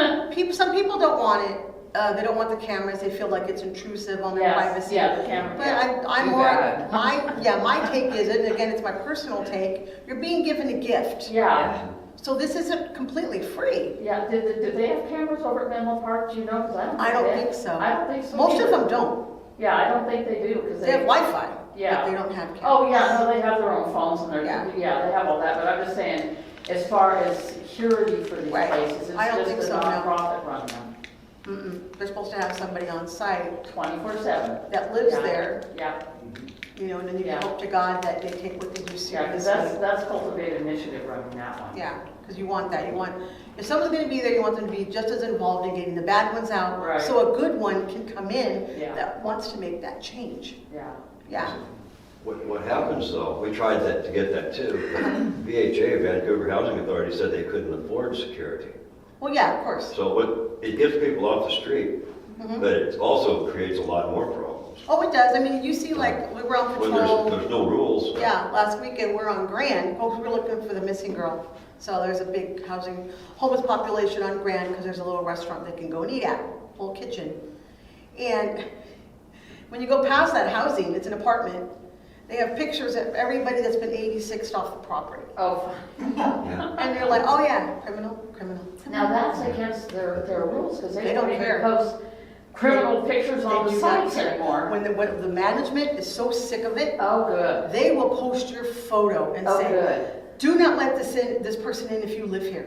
Some people don't want it. They don't want the cameras. They feel like it's intrusive on their yes, privacy. yeah, the camera. But Yeah. I'm Too more, bad. my take is, and again, it's my personal take, you're being given a gift. Yeah, So this isn't completely free. yeah. Did they have cameras over at Menlo Park? Do you know? 'Cause I don't they- think so. I don't think so. Most either. of them don't. Yeah, I don't think they do because They have Wi-Fi, Yeah. but they don't have cameras. Oh, yeah, no, they have their own phones and Yeah. yeah, they have all that, but I'm just saying, as far as security for these Right. places, it's I don't think just a so, no. nonprofit running them, They're supposed to have somebody on site 24/7. that lives Yeah. there, Yeah, you know, and then you Yeah. hope to God that they take what they do yeah, because seriously. that's Cultivate Initiative running that one. Yeah, because you want that. You want, if someone's going to be there, you want them to be just as involved in getting the bad ones out. Right. So a good one can come in Yeah. that wants to make that change. Yeah. Yeah. What happens though, we tried that to get that too. VHA, Vancouver Housing Authority, said they couldn't afford security. Well, yeah, of course. So it gets people off the street, but it also creates a lot more problems. Oh, it does. I mean, you see, like, we were on When patrol. there's no rules. Yeah, last weekend we're on Grand. Folks, we're looking for the missing girl. So there's a big homeless population on Grand because there's a little restaurant they can go and eat at, full kitchen. And when you go past that housing, it's an apartment. They have pictures of everybody that's been 86'd off the property. Oh, Yeah. And they're like, oh yeah, criminal. now that's against their rules, because They they don't don't even care. post criminal pictures on They the do not sites care. anymore. When the management is so sick of it, Oh, good. they will post your photo and Oh, say, good. do not let this person in if you live here.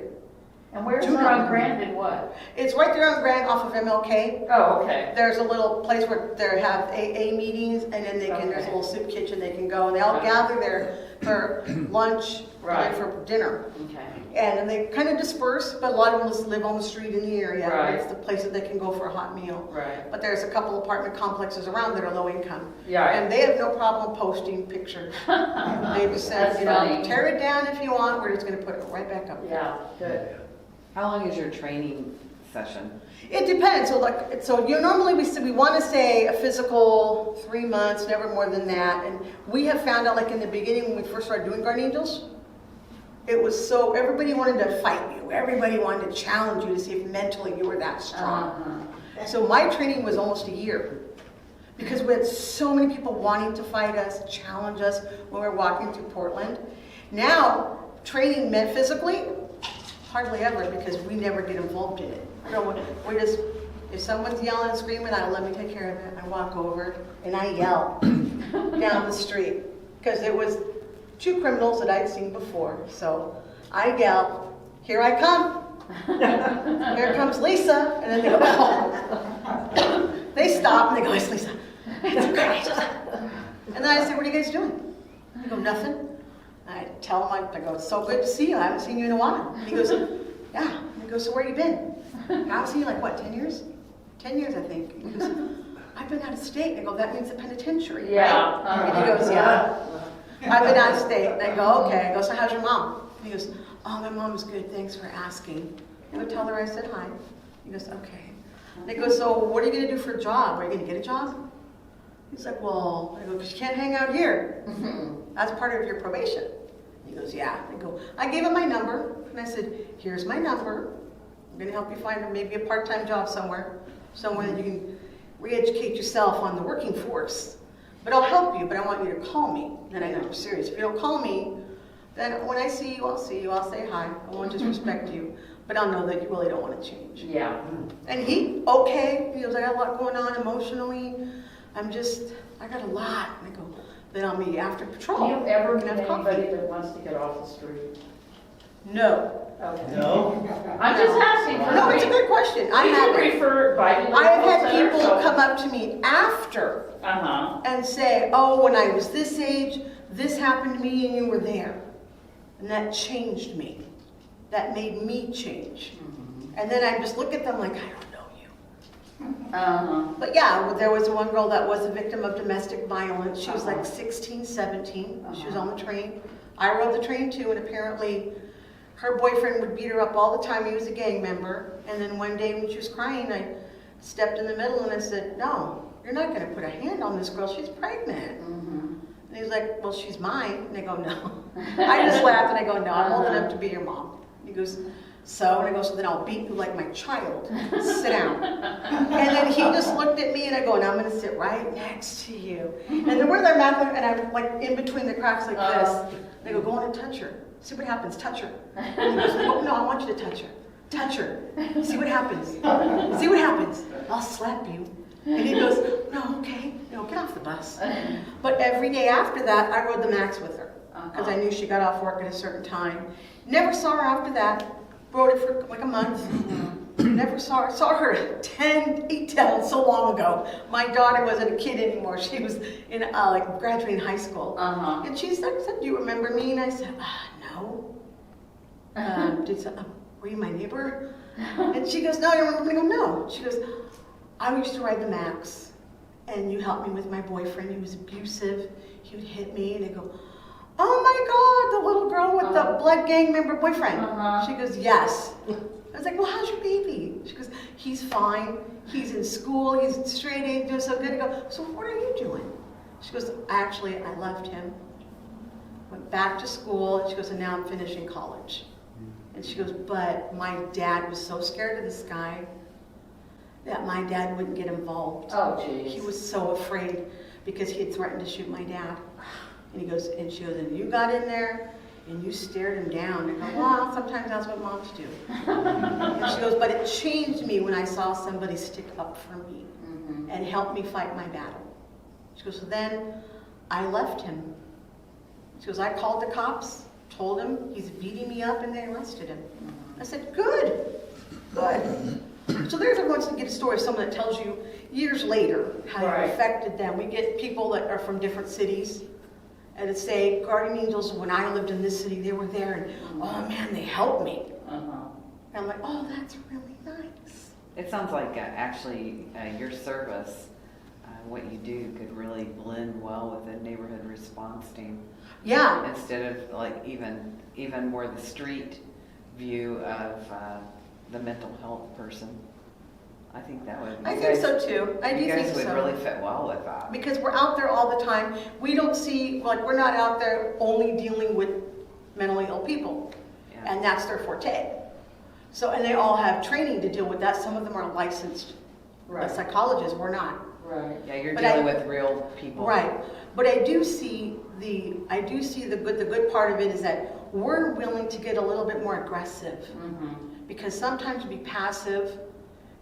And where's Do it not- on Brandon what? It's right there on Grand off of MLK. Oh, okay. There's a little place where they have AA meetings, and then there's a Okay. little soup kitchen they can go, and they all Okay. gather there for lunch, Right. and for dinner. Okay. And then they kind of disperse, but a lot of them just live on the street in the area. Right. It's the place that they can go for a hot meal. Right. But there's a couple apartment complexes around that are low income. Yeah. And they have no problem posting pictures. They just said, That's you know, funny. tear it down if you want, we're just gonna put it right back up. Yeah, good. How long is your training session? It depends. So you normally we want to say a physical 3 months, never more than that. And we have found out, like in the beginning when we first started doing Guardian Angels, it was so everybody wanted to fight you. Everybody wanted to challenge you to see if mentally you were that strong. Uh-huh. So my training was almost a year because we had so many people wanting to fight us, challenge us when we were walking through Portland. Now, training meant physically, hardly ever, because we never get involved in it. So we're just, if someone's yelling and screaming, let me take care of it. I walk over and I yell down the street because there was 2 criminals that I'd seen before. So I yell, here I come. Here comes Lisa. And then they go, oh. They stop and they go, it's Lisa. It's okay. And then I say, what are you guys doing? They go, nothing. I tell him, I go, it's so good to see you. I haven't seen you in a while. And he goes, yeah. And he goes, so where you been? I haven't seen you like, what, 10 years? 10 years, I think. He goes, I've been out of state. I go, that means the penitentiary, Yeah. right? And he goes, yeah. I've been out of state. And I go, okay. I go, so how's your mom? And he goes, oh, my mom's good. Thanks for asking. And I tell her I said hi. He goes, okay. And I go, so what are you going to do for a job? Are you going to get a job? He's like, well, I go, because you can't hang out here. That's part of your probation. He goes, yeah. I go, I gave him my number, and I said, here's my number. I'm going to help you find maybe a part-time job somewhere that you can re-educate yourself on the working force. But I'll help you, but I want you to call me. And I know you're serious. If you don't call me, then when I see you, I'll say hi. I won't disrespect you, but I'll know that you really don't want to change. Yeah. And he goes, I got a lot going on emotionally. I got a lot. And I go, then I'll meet you after patrol. Do you ever We meet can have coffee. anybody that wants to get off the street? No. Okay. No? I'm just asking. for No, it's a me. good question. I We can haven't. refer by the I have legal had center, people so- come up to me after Uh-huh. and say, oh, when I was this age, this happened to me and you were there. And that changed me. That made me change. And then I just look at them like, I don't know you. Uh-huh. But yeah, there was one girl that was a victim of domestic violence. She was like 16, 17. She was on the train. I rode the train too, and apparently her boyfriend would beat her up all the time. He was a gang member. And then one day when she was crying, I stepped in the middle and I said, no, you're not going to put a hand on this girl. She's pregnant. And he's like, well, she's mine. And I go, no. I just laugh and I go, no, I'm old enough to be your mom. He goes, so? And I go, so then I'll beat you like my child. Sit down. And then he just looked at me and I go, and I'm going to sit right next to you. And then we're there laughing and I'm like in between the cracks like this. And I go, go on and touch her. See what happens, touch her. And he goes, oh, no, I want you to touch her. Touch her. See what happens. See what happens. I'll slap you. And he goes, no, okay. No, get off the bus. But every day after that, I rode the Max with her. Because I knew she got off work at a certain time. Never saw her after that. Rode it for like a month. Never saw her. Saw her at 8 so long ago. My daughter wasn't a kid anymore. She was in like graduating high school. And she said, do you remember me? And I said, no. Were you my neighbor? And she goes, no, you remember me? I go, no. She goes, I used to ride the Max. And you helped me with my boyfriend. He was abusive. He would hit me. And I go, oh my God, the little girl with the blood gang member boyfriend. She goes, yes. I was like, well, how's your baby? She goes, he's fine. He's in school. He's straight A, doing so good. I go, so what are you doing? She goes, actually, I left him, went back to school. And she goes, and now I'm finishing college. And she goes, but my dad was so scared of this guy that my dad wouldn't get involved. Oh, geez. He was so afraid because he had threatened to shoot my dad. And he goes, and she goes, and you got in there and you stared him down. And I go, well, sometimes that's what moms do. And she goes, but it changed me when I saw somebody stick up for me and help me fight my battle. She goes, so then I left him. She goes, I called the cops, told him he's beating me up, and they arrested him. I said, good, good. So there's everyone wants to get a story of someone that tells you years later how you affected them. We get people that are from different cities. And it say, Guardian Angels, when I lived in this city, they were there, and oh man, they helped me. And I'm like, oh, that's really nice. It sounds like actually your service, what you do could really blend well with a neighborhood response team. Yeah. Instead of like even more the street view of the mental health person. I think that would. I think so too. I do think so. You guys would really fit well with that. Because we're out there all the time. We don't see, like, we're not out there only dealing with mentally ill people. Yeah. And that's their forte. So, and they all have training to deal with that. Some of them are licensed psychologists. We're not. Right. Yeah, you're dealing with real people. Right. But I do see the good part of it is that we're willing to get a little bit more aggressive. Because sometimes to be passive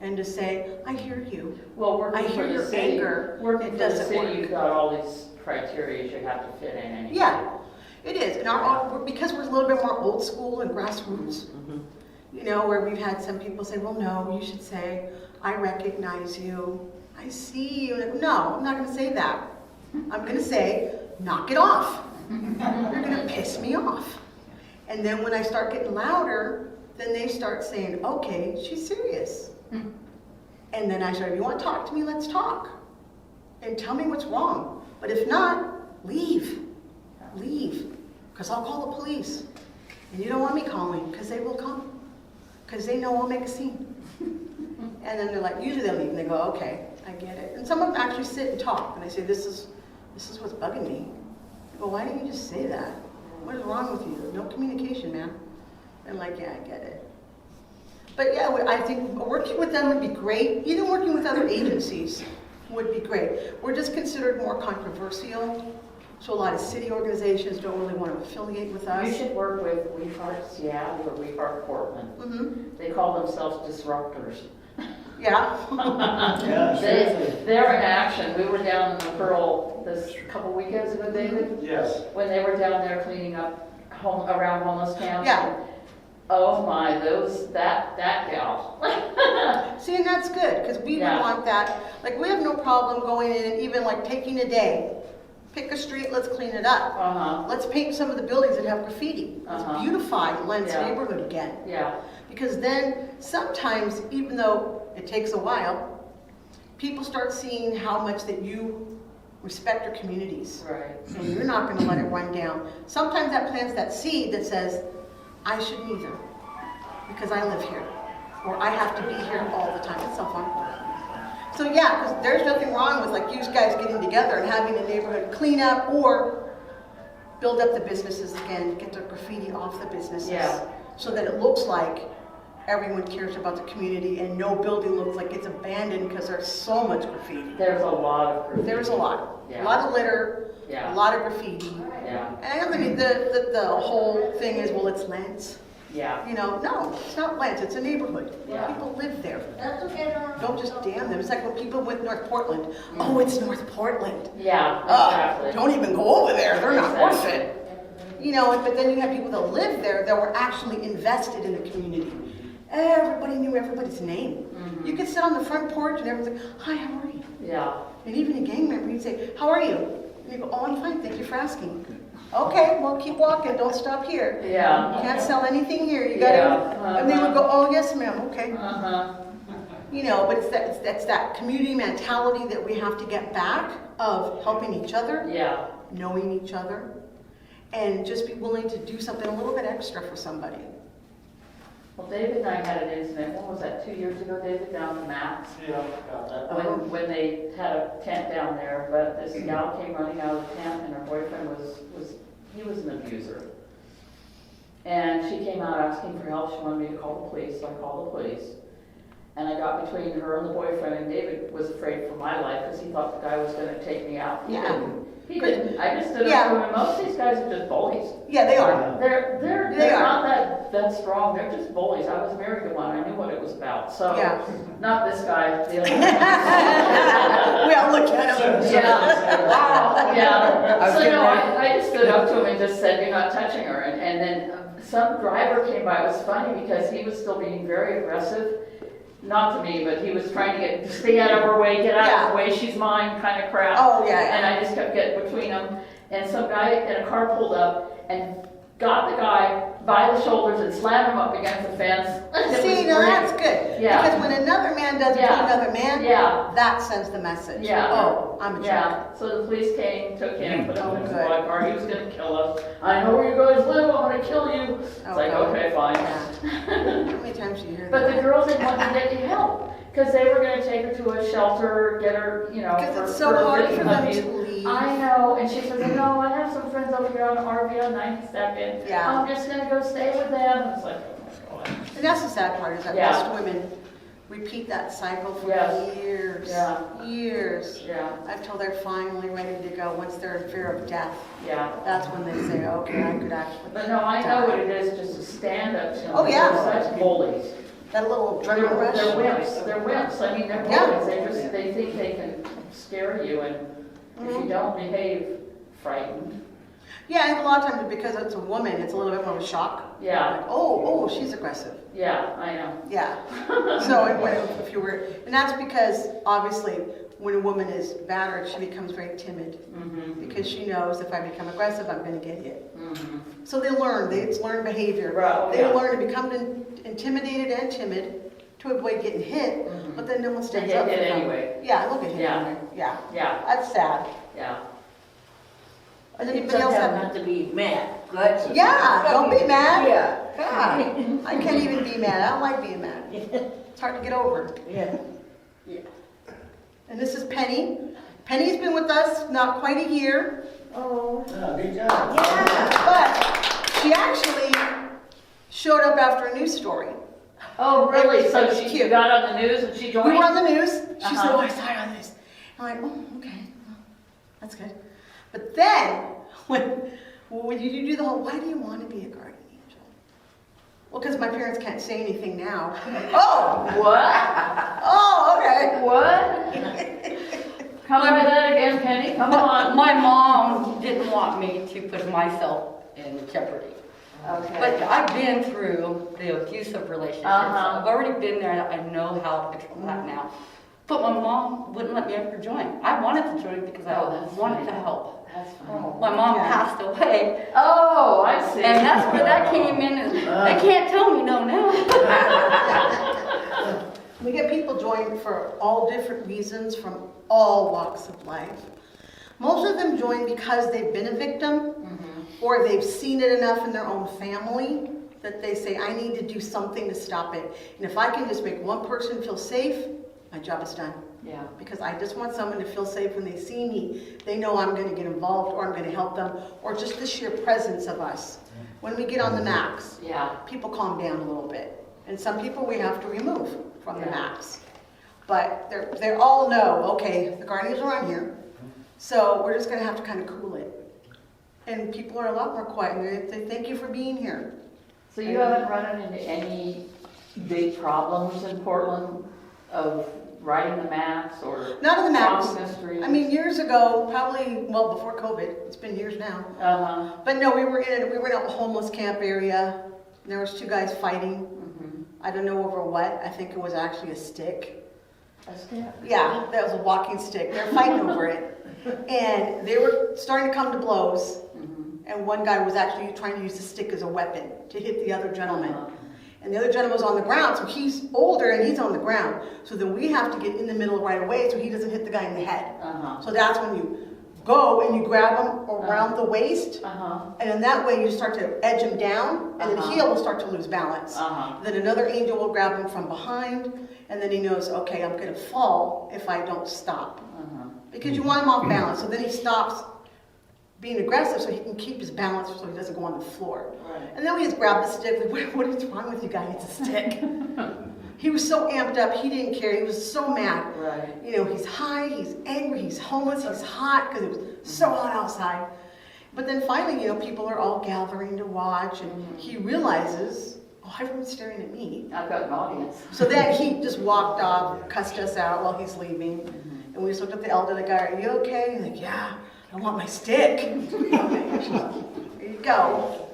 and to say, I hear you. Well, working I hear for the your city, anger. working It for the doesn't city, work. you've got all these criteria you have to fit in anyway. Yeah, it is. And because we're a little bit more old school and grassroots, you know, where we've had some people say, well, no, you should say, I recognize you. I see you. And I go, no, I'm not going to say that. I'm going to say, knock it off. You're going to piss me off. And then when I start getting louder, then they start saying, okay, she's serious. And then I start, if you want to talk to me, let's talk. And tell me what's wrong. But if not, leave. Leave. Because I'll call the police. And you don't want me calling, because they will come. Because they know I'll make a scene. And then they're like, usually they'll leave, and they go, okay, I get it. And some of them actually sit and talk, and they say, this is what's bugging me. I go, why didn't you just say that? What is wrong with you? No communication, man. And like, yeah, I get it. But yeah, I think working with them would be great. Even working with other agencies would be great. We're just considered more controversial, so a lot of city organizations don't really want to affiliate with us. You should work with We Heart Seattle or We Heart Portland. They call themselves disruptors. Yeah. Yeah, seriously. They're in action. We were down in the Pearl this couple weekends ago, David, Yes. when they were down there cleaning up around homeless camps. Yeah. Oh my, that gal. See, and that's good, because we would Yeah. want that, like, we have no problem going in and even like taking a day, pick a street, let's clean it up. Uh-huh, Let's paint some of the buildings that have graffiti. Let's Uh-huh. beautify Lents Yeah. neighborhood again. yeah, Because then, sometimes, even though it takes a while, people start seeing how much that you respect your communities. right. And you're not gonna let it run down. Sometimes that plants that seed that says, I shouldn't either, because I live here, or I have to be here all the time. It's so fun. So yeah, because there's nothing wrong with like you guys getting together and having a neighborhood cleanup or build up the businesses again, get the graffiti off the businesses. Yeah. So that it looks like everyone cares about the community and no building looks like it's abandoned because there's so much graffiti. There's a lot of graffiti. There's a lot. Yeah. A lot of litter, Yeah. a lot of graffiti. Yeah, And I mean, the whole thing is, well, it's Lents. yeah, You know, no, it's not Lents, it's a neighborhood. Yeah. People live there. That's okay. Don't just damn them. It's like when people went North Portland. Oh, it's North Portland. yeah, Ugh, exactly. don't even go over there. They're not worth Exactly. it. You know, but then you have people that live there that were actually invested in the community. Everybody knew everybody's name. Mhm. You could sit on the front porch and everyone's like, hi, how are you? Yeah, And even a gang member, you'd say, how are you? And you go, oh, I'm fine, thank you for asking. Okay, well, keep walking, don't stop here. You yeah, can't sell anything here, you Yeah, gotta, and they would go, oh, yes, ma'am, okay. uh-huh, You know, but it's that community mentality that we have to get back of helping each other, yeah, knowing each other, and just be willing to do something a little bit extra for somebody. well, David and I had an incident, what was that, 2 years ago, David, down in Max? Yeah, got that. When they had a tent down there, but this gal came running out of the tent and her boyfriend he was an abuser. And she came out asking for help, she wanted me to call the police, so I called the police. And I got between her and the boyfriend, and David was afraid for my life because he thought the guy was gonna take me out. He Yeah. didn't. He didn't. I just stood Yeah. up to him, and most of these guys are just bullies. Yeah, they are. They're They are. not that strong, they're just bullies. I was married to one, I knew what it was about, so, Yeah. not this guy, the other one. We all look at them. Yeah, wow, yeah. So getting no, ready. I just stood up to him and just said, you're not touching her. And then some driver came by, it was funny because he was still being very aggressive. Not to me, but he was trying to stay out of her way, get out of Yeah. her way, she's mine kind of crap. Oh, yeah. And I just kept getting between them. And some guy in a car pulled up and got the guy by the shoulders and slammed him up against the fence. It was See, now great. that's good. Yeah. Because when another man does it to Yeah. another man, Yeah. that sends the message. Yeah. Oh, I'm a jerk. Yeah, so the police came, took him, put him in his Good. squad car, he was gonna kill us. I know where you guys live, I'm gonna kill you. It's Oh, like, God. okay, fine. Yeah. How many times do you hear But that? the girls didn't want to get any help, because they were gonna take her to a shelter, get her, you know, Because for it's so hard for victim them abuse. to leave. I know, and she says, no, I have some friends over here on RV on 92nd. Yeah. I'm just gonna go stay with them. And it's like, oh my God. And that's the sad part, is that Yeah. most women repeat that cycle for Yes. years. Yeah. Years. Yeah, Until they're finally ready to go, once they're in fear of death. yeah. That's when they say, okay, I could actually. But no, I know what it is just to stand up to them. Oh, yeah. They're such bullies. That little They're adrenaline rush. wimps, they're wimps, I mean, they're Yeah. bullies, they think they can scare you, and if you don't behave frightened, Yeah, and a lot of times because it's a woman, it's a little bit more of a shock. yeah, Like, oh, she's aggressive. yeah, I know. Yeah. So if you were, and that's because obviously when a woman is battered, she becomes very timid Mm-hmm, because she knows if I become aggressive, I'm going to get hit. mm-hmm. So they learn. It's learned behavior. Right, oh, They yeah. learn to become intimidated and timid to avoid getting hit, Mhm. but then no one They stands get up for hit them. anyway, Yeah, look at him. Yeah. anyway. Yeah, yeah, that's sad. yeah. Does It anybody else doesn't have? have to be mad, right? Yeah, don't be mad. Yeah. God, I can't even be mad. I don't like being mad. It's hard to get over. Yeah. And this is Penny. Penny's been with us not quite a year, Oh. Oh, good job. Yeah. but she actually showed up after a news story. Oh, really, so It was she cute. got on the news and she We joined? were on the news. She said, Uh-huh. oh, I saw it on the news. I'm like, oh, okay. Well, that's good. But then, when you do the whole, why do you want to be a guardian angel? Well, because my parents can't say anything now. Oh, What? oh, okay. What? Come by that again, Penny, come on. My mom didn't want me to put myself in jeopardy. Okay. But I've been through the abusive relationships. I've already been there, and I know how to control that now. But my mom wouldn't let me ever join. I wanted to join because I that's wanted funny. to help. That's funny. My mom passed away, Oh, I see. and that's where that came in. And they can't tell me no now. We get people join for all different reasons from all walks of life. Most of them join because they've been a victim or they've seen it enough in their own family that they say, I need to do something to stop it. And if I can just make one person feel safe, my job is done. Yeah. Because I just want someone to feel safe when they see me. They know I'm going to get involved or I'm going to help them, or just the sheer presence of us. When we get on the max, Yeah. people calm down a little bit. And some people we have to remove from the Yeah. max. But they all know, okay, the guardians are on here, so we're just going to have to kind of cool it. And people are a lot more quiet, and they thank you for being here. So you haven't run into any big problems in Portland of riding the max or None of the max. crossing the streets? I mean, years ago, probably, well, before COVID, it's been years now. Uh-huh. But no, we were in a homeless camp area. There was two guys fighting. I don't know over what. I think it was actually a stick. A stick? Yeah, that was a walking stick. They were fighting over it. And they were starting to come to blows. And one guy was actually trying to use the stick as a weapon to hit the other gentleman. And the other gentleman was on the ground, so he's older and he's on the ground. So then we have to get in the middle right away so he doesn't hit the guy in the head. Uh-huh. So that's when you go and you grab him around the waist. Uh-huh. And in that way you start to edge him down, and then the heel will start to lose balance. Then another angel will grab him from behind, and then he knows, okay, I'm going to fall if I don't stop. Because you want him off balance, so then he stops being aggressive so he can keep his balance so he doesn't go on the floor. Right. And then we just grab the stick, like, what is wrong with you guys? It's a stick. He was so amped up, he didn't care, he was so mad. Right. You know, he's high, he's angry, he's homeless, he's hot because it was so hot outside. But then finally, you know, people are all gathering to watch, and he realizes, oh, everyone's staring at me. I've got an audience. So then he just walked off, cussed us out while he's leaving. And we just looked at the elderly guy, are you okay? He's like, yeah, I want my stick. There you go.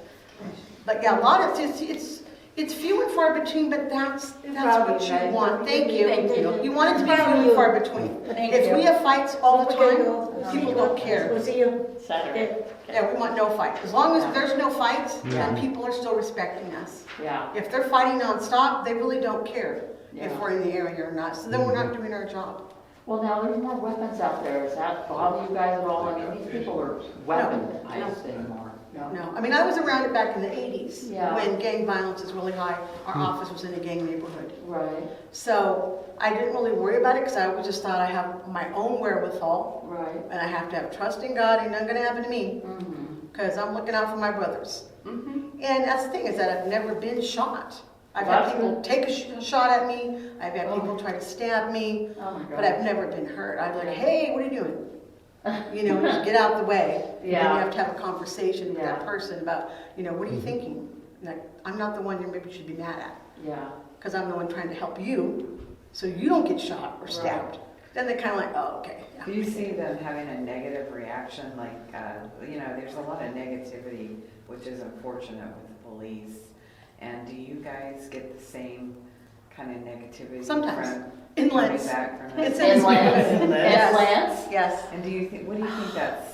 But yeah, a lot of, it's few and far between, but that's what you want. Thank you. Thank you. You want it to be few and far between. Thank If you. we have fights all the time, people don't care. We'll see you Saturday. Yeah, we want no fights. As long as there's no fights, then people are still respecting us. Yeah. If they're fighting nonstop, they really don't care if Yeah. we're in the area or not. So then we're not doing our job. Well, now there's more weapons out there. Does that bother you guys at all? I mean, these people are weaponized anymore. No, I mean, I was around it back in the 80s Yeah. when gang violence is really high. Our office was in a gang neighborhood. Right. So I didn't really worry about it because I always just thought I have my own wherewithal Right. and I have to have trust in God. Ain't nothing going to happen to me Mm-hmm. because I'm looking out for my brothers. Mm-hmm. And that's the thing is that I've never been shot. I've Well, had that's people take a shot at me. I've had people try to stab me, Oh my God. but I've never been hurt. I'm like, hey, what are you doing? You know, just get out of the way. And then Yeah. you have to have a conversation with that Yeah. person about, you know, what are you thinking? Like, I'm not the one you maybe should be mad at Yeah. because I'm the one trying to help you so you don't get shot or stabbed. Then they're kind of like, oh, okay. Yeah. Do you see them having a negative reaction? Like, you know, there's a lot of negativity, which is unfortunate with the police. And do you guys get the same kind of negativity Sometimes. from In coming Lents. back from It's it? in In Lents. In In Lents. Lents. Yes. And do you think, what do you think that's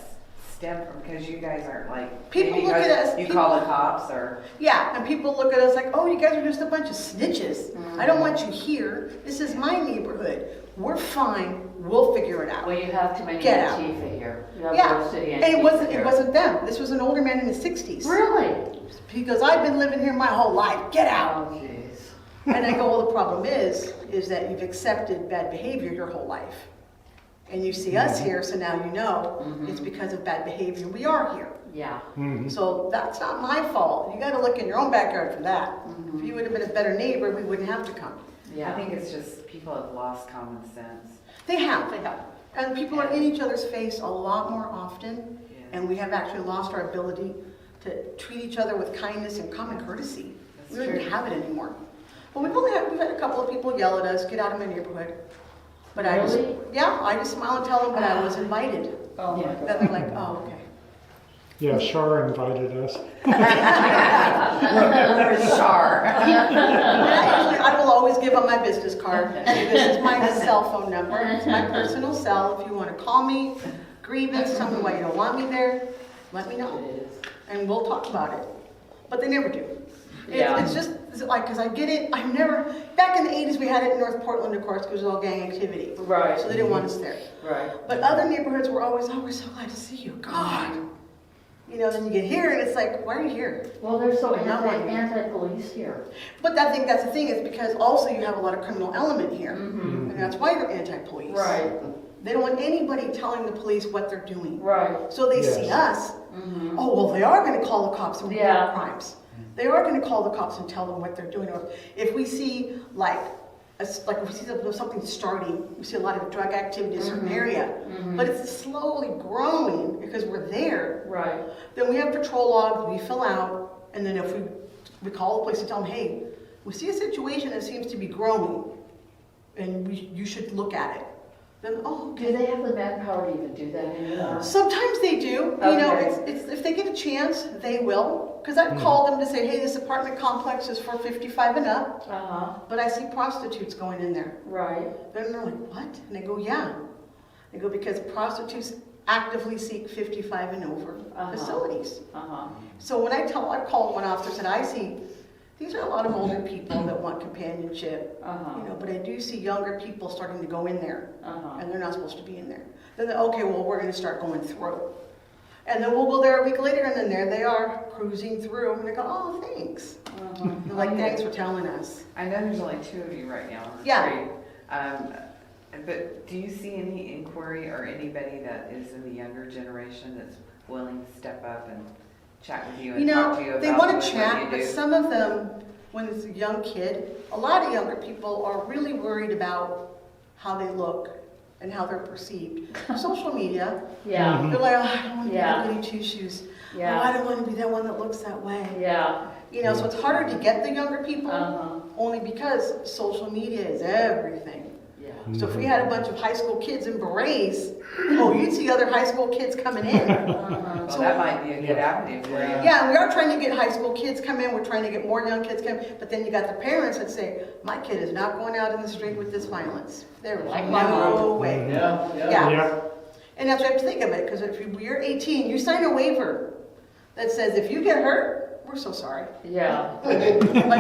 stemmed from? Because you guys aren't like, People maybe look at because us- you people- call the cops or, Yeah, and people look at us like, oh, you guys are just a bunch of snitches. I don't want you here. This is my neighborhood. We're fine. We'll figure it out. Well, you have too many Get out. Antifa here. You have Yeah, Grove City and Antifa it here. wasn't them. This was an older man in his 60s. Really? He goes, I've been living here my whole life. Get out. Oh, jeez. And I go, well, the problem is that you've accepted bad behavior your whole life. And you see us here, so now you know it's because of bad behavior. We are here. Yeah. So that's not my fault. You got to look in your own backyard for that. If you would have been a better neighbor, we wouldn't have to come. Yeah. I think it's just people have lost common sense. They have. And people are in each other's face a lot more often. And we have actually lost our ability to treat each other with kindness and common courtesy. We don't even have it anymore. But we've had a couple of people yell at us, get out of my neighborhood. But I Really? just smile and tell them that I was invited. Oh, my Then God. they're like, oh, okay. Yeah, Shar invited us. Char. I will always give them my business card. This is my cell phone number. It's my personal cell. If you want to call me, grievance, tell me why you don't want me there, let me know. And we'll talk about it. But they never do. Yeah. It's just like, because I get it, I've never, back in the 80s we had it in North Portland, of course, because it was all gang activity. Right. So they didn't want us there. Right. But other neighborhoods were always, oh, we're so glad to see you. God. You know, then you get here and it's like, why are you here? Well, they're so I'm not wanting you. anti-police here. But I think that's the thing, is because also you have a lot of criminal element here. Mm-hmm. And that's why they're anti-police. Right. They don't want anybody telling the police what they're doing. Right. So they see us, oh, well, they are going to call the cops and report Yeah. crimes. They are going to call the cops and tell them what they're doing. Or if we see, like if we see something starting, we see a lot of drug activity in a certain area, but it's slowly growing because we're there. Right. Then we have patrol logs, we fill out, and then if we call the police and tell them, hey, we see a situation that seems to be growing, and you should look at it. Then, oh, okay. Do they have the manpower to even do that anymore? Sometimes they do. You know, Okay. it's if they get a chance, they will. Because I've called them to say, hey, this apartment complex is for 55 and up, Uh-huh. but I see prostitutes going in there. Right. Then they're like, what? And they go, yeah. They go, because prostitutes actively seek 55 and over facilities. Uh-huh. So when I called one officer and said, I see, these are a lot of older people that want companionship, Uh-huh. you know, but I do see younger people starting to go in there, Uh-huh. and they're not supposed to be in there. Then they're, okay, well, we're going to start going through. And then we'll go there a week later, and then there they are, cruising through, and they go, oh, thanks. Uh-huh. They're like, thanks for telling us. I know there's only 2 of you right now. Yeah. Great. But do you see any inquiry or anybody that is in the younger generation that's willing to step up and chat with you and You talk to you know, about they want what to you chat, but do? some of them, when it's a young kid, a lot of younger people are really worried about how they look and how they're perceived. Social media, Yeah. they're like, oh, I don't want to be Yeah. the goody two-shoes. Yeah. Oh, I don't want to be that one that looks that way. Yeah. You know, so it's harder to get the younger people, Uh-huh. only because social media is everything. Yeah. So if we had a bunch of high school kids in berets, oh, you'd see other high school kids coming in. Uh-huh. Well, that might be a good avenue for you. Yeah, we are trying to get high school kids come in, we're trying to get more young kids come in, but then you got the parents that say, my kid is not going out in the street with this violence. There is Like my no mom. way. Yeah, Yeah. Yeah. And that's what you have to think of it, because if you're 18, you sign a waiver that says if you get hurt, we're so sorry. Yeah. But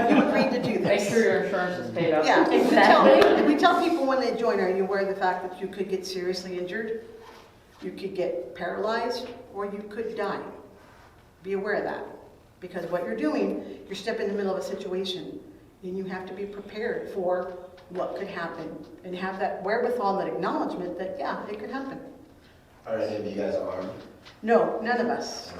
you agreed to do Make this. sure your insurance is paid up. Yeah, Exactly. we tell people when they join, are you aware of the fact that you could get seriously injured? You could get paralyzed, or you could die. Be aware of that. Because what you're doing, you're stepping in the middle of a situation, and you have to be prepared for what could happen, and have that wherewithal and that acknowledgement that, yeah, it could happen. Are any of you guys armed? No, none of us.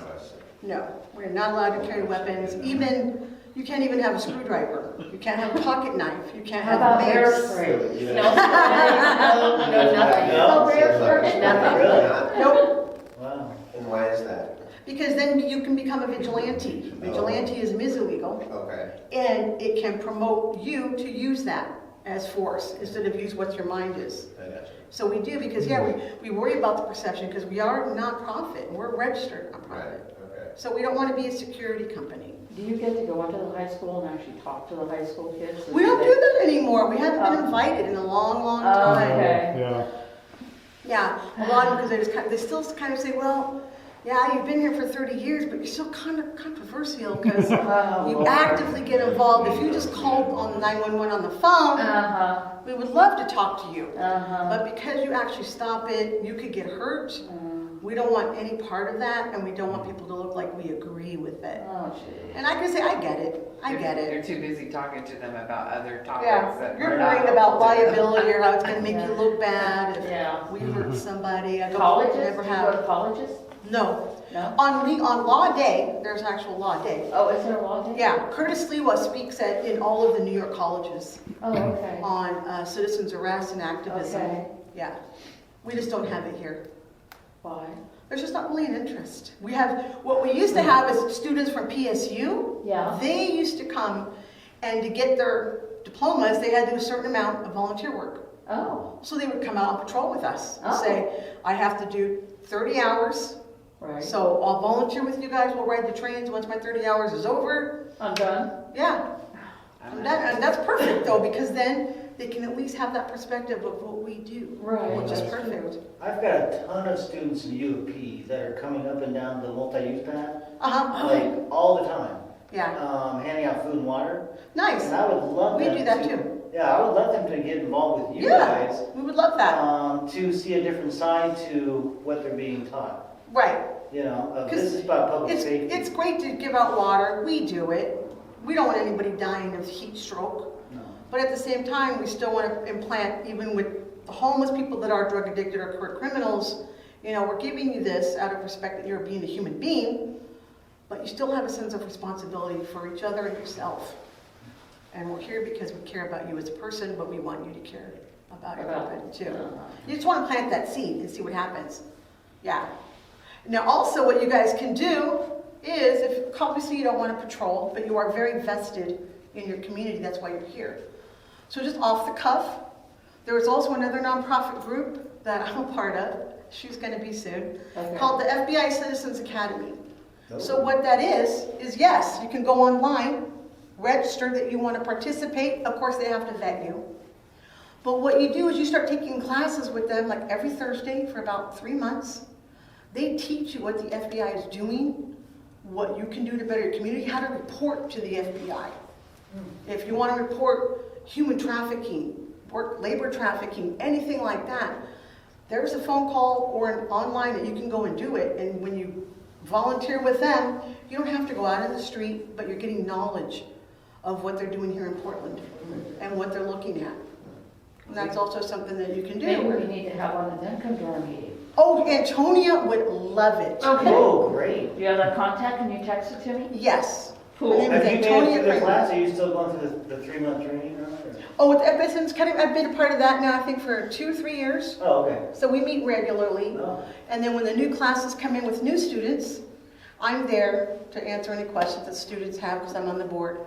No, we're not allowed to carry weapons. Even, you can't even have a screwdriver. You can't have a pocket knife. You can't How have about a bear mace. spray? Yeah. No, nothing. No? bear spray? Nothing. Really? Nope, Wow. And why is that? because then you can become a vigilante. Vigilantism is illegal, Okay. and it can promote you to use that as force instead of use what your mind is. I got you. So we do, because yeah, we worry about the perception, because we are a nonprofit, and we're registered Right, nonprofit. okay. So we don't want to be a security company. Do you get to go into the high school and actually talk to the high school kids? We don't do that anymore. We haven't been invited in a long, long time. Okay. Yeah. Yeah, a lot of them, because they still kind of say, well, yeah, you've been here for 30 years, but you're still kind of controversial because Oh, you Lord. actively get involved. If you just called on 911 on the phone, Uh-huh. we would love to talk to you. Uh-huh. But because you actually stop it, you could get hurt. Mm. We don't want any part of that, and we don't want people to look like we agree with it. Oh, gee. And I can say, I get it. I get You're it. too busy talking to them about other topics Yeah, that you're are not worried about helpful to them. liability or how it's going to make you look bad if Yeah. we hurt somebody. I don't Colleges? never Do you have. go to colleges? No. No? On law day, there's actual law day. Oh, is there a law day? Yeah, Curtis Lewa speaks in all of the New York colleges Oh, okay. on citizens arrest and activism. Okay. Yeah, we just don't have it here. Why? There's just not really an interest. We have, what we used to have is students from PSU. Yeah. They used to come, and to get their diplomas, they had to do a certain amount of volunteer work. Oh, So they would come out on patrol with us and Oh. say, I have to do 30 hours Right. So I'll volunteer with you guys, we'll ride the trains once my 30 hours is over. I'm done. Yeah. And that's perfect though, because then they can at least have that perspective of what we do. Right. Which is perfect. I've got a ton of students in U of P that are coming up and down the multi-use path, Uh-huh. like all the time, Yeah. handing out food and water. Nice. And I would love We them do that to- too. Yeah, I would love them to get involved with you Yeah. guys, We would love that. to see a different side to what they're being taught. Right. You know, this Because is about public safety. It's great to give out water. We do it. We don't want anybody dying of heat stroke. No. But at the same time, we still want to implant, even with the homeless people that are drug addicted or career criminals, you know, we're giving you this out of respect that you're being a human being, but you still have a sense of responsibility for each other and yourself. And we're here because we care about you as a person, but we want you to care about everybody too. You just want to plant that seed and see what happens. Yeah. Now also what you guys can do is, if obviously you don't want to patrol, but you are very vested in your community, that's why you're here. So just off the cuff, there is also another nonprofit group that I'm a part of, she's going to be soon, called the FBI Citizens Academy. So what that is yes, you can go online, register that you want to participate. Of course, they have to vet you. But what you do is you start taking classes with them like every Thursday for about 3 months. They teach you what the FBI is doing, what you can do to better your community, how to report to the FBI. If you want to report human trafficking, labor trafficking, anything like that, there's a phone call or an online that you can go and do it. And when you volunteer with them, you don't have to go out in the street, but you're getting knowledge of what they're doing here in Portland and what they're looking at. And that's also something that you can do. Maybe we need to have one of them come to our meeting. Oh, Antonia would love it. Okay. Oh, great. Do you have that contact? Can you text it to me? Yes. Cool. Her name is Have you made it Antonia through the Kramer. class? Are you still going through the 3-month training? Or? Oh, with FSN's Academy, I've been a part of that now, I think, for 2 or 3 years. Oh, okay. So we meet regularly. Oh. And then when the new classes come in with new students, I'm there to answer any questions that students have because I'm on the board.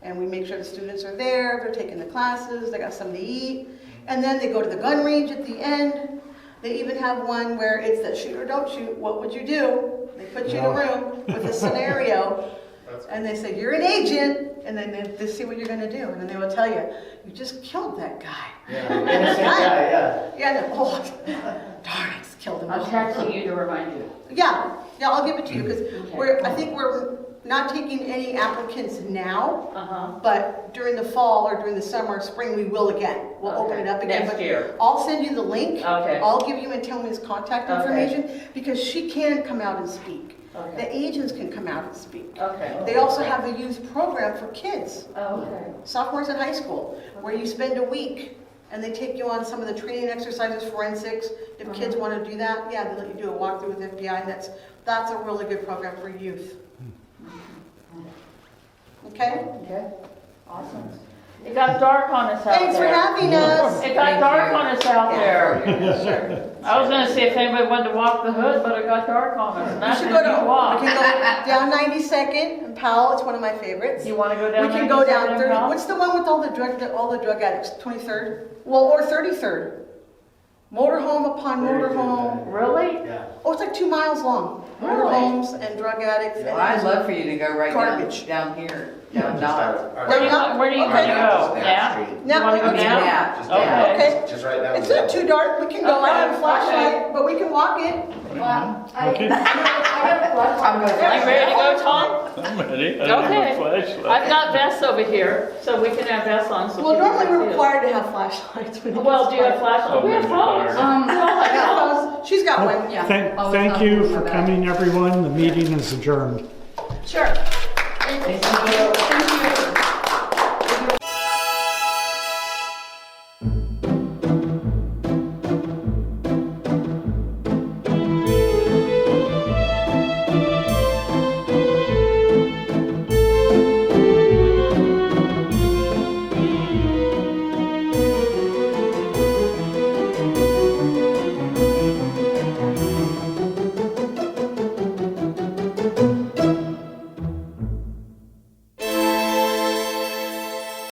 And we make sure the students are there, they're taking the classes, they got something to eat. And then they go to the gun range at the end. They even have one where it's the shoot or don't shoot, what would you do? They put you in a room with a scenario. And they say, you're an agent, and then they see what you're going to do. And then they will tell you, you just killed that guy. Yeah, innocent guy, yeah. Yeah, no, oh, darn, I just killed him. I'm texting you to remind you. Yeah, I'll give it to you, because I think we're not taking any applicants now, but during the fall or during the summer, spring, we will again. We'll open it up again. Next but year. I'll send you the link. Okay. I'll give you Antonia's contact information, because she can come out and speak. Okay. The agents can come out and speak. Okay. They also have a youth program for kids, Okay. sophomores in high school, where you spend a week and they take you on some of the training exercises, forensics. If kids want to do that, yeah, they let you do a walkthrough with FBI, and that's a really good program for youth. Okay? Okay. Awesome. It got dark on us out Thanks for there. having us. It got dark on us out there. I was gonna see if anybody wanted to walk the hood, but it got dark on us. And We that's should a go good we walk. can go down 92nd and Powell. It's one of my favorites. You wanna go down? We can go 92nd down and 30. Powell? What's the one with all the drug addicts? 23rd? Well, or 33rd. Motorhome upon motorhome. Really? Yeah. Oh, it's like 2 miles long. Really? Motorhomes and drug addicts. Well, I'd love for you to go right Garbage. down here, down Dodge. Where do you wanna Okay. go? Yeah? Now, You wanna go okay. down? Yeah. Okay. Okay. Just right down. It's not too dark. We can go. I have a Okay, flashlight, but we can walk it. Well, Okay. I'm going You ready to go, Tom? I'm ready. I don't have a Okay. flashlight. I've got vests over here, so we can have vests on. So Well, people normally can we're see us. required to have flashlights. Well, do you have flashlights? We have phones. We all have Yeah, phones. she's got one. Yeah. Thank you for coming, everyone. The meeting is adjourned. Sure. Thank you.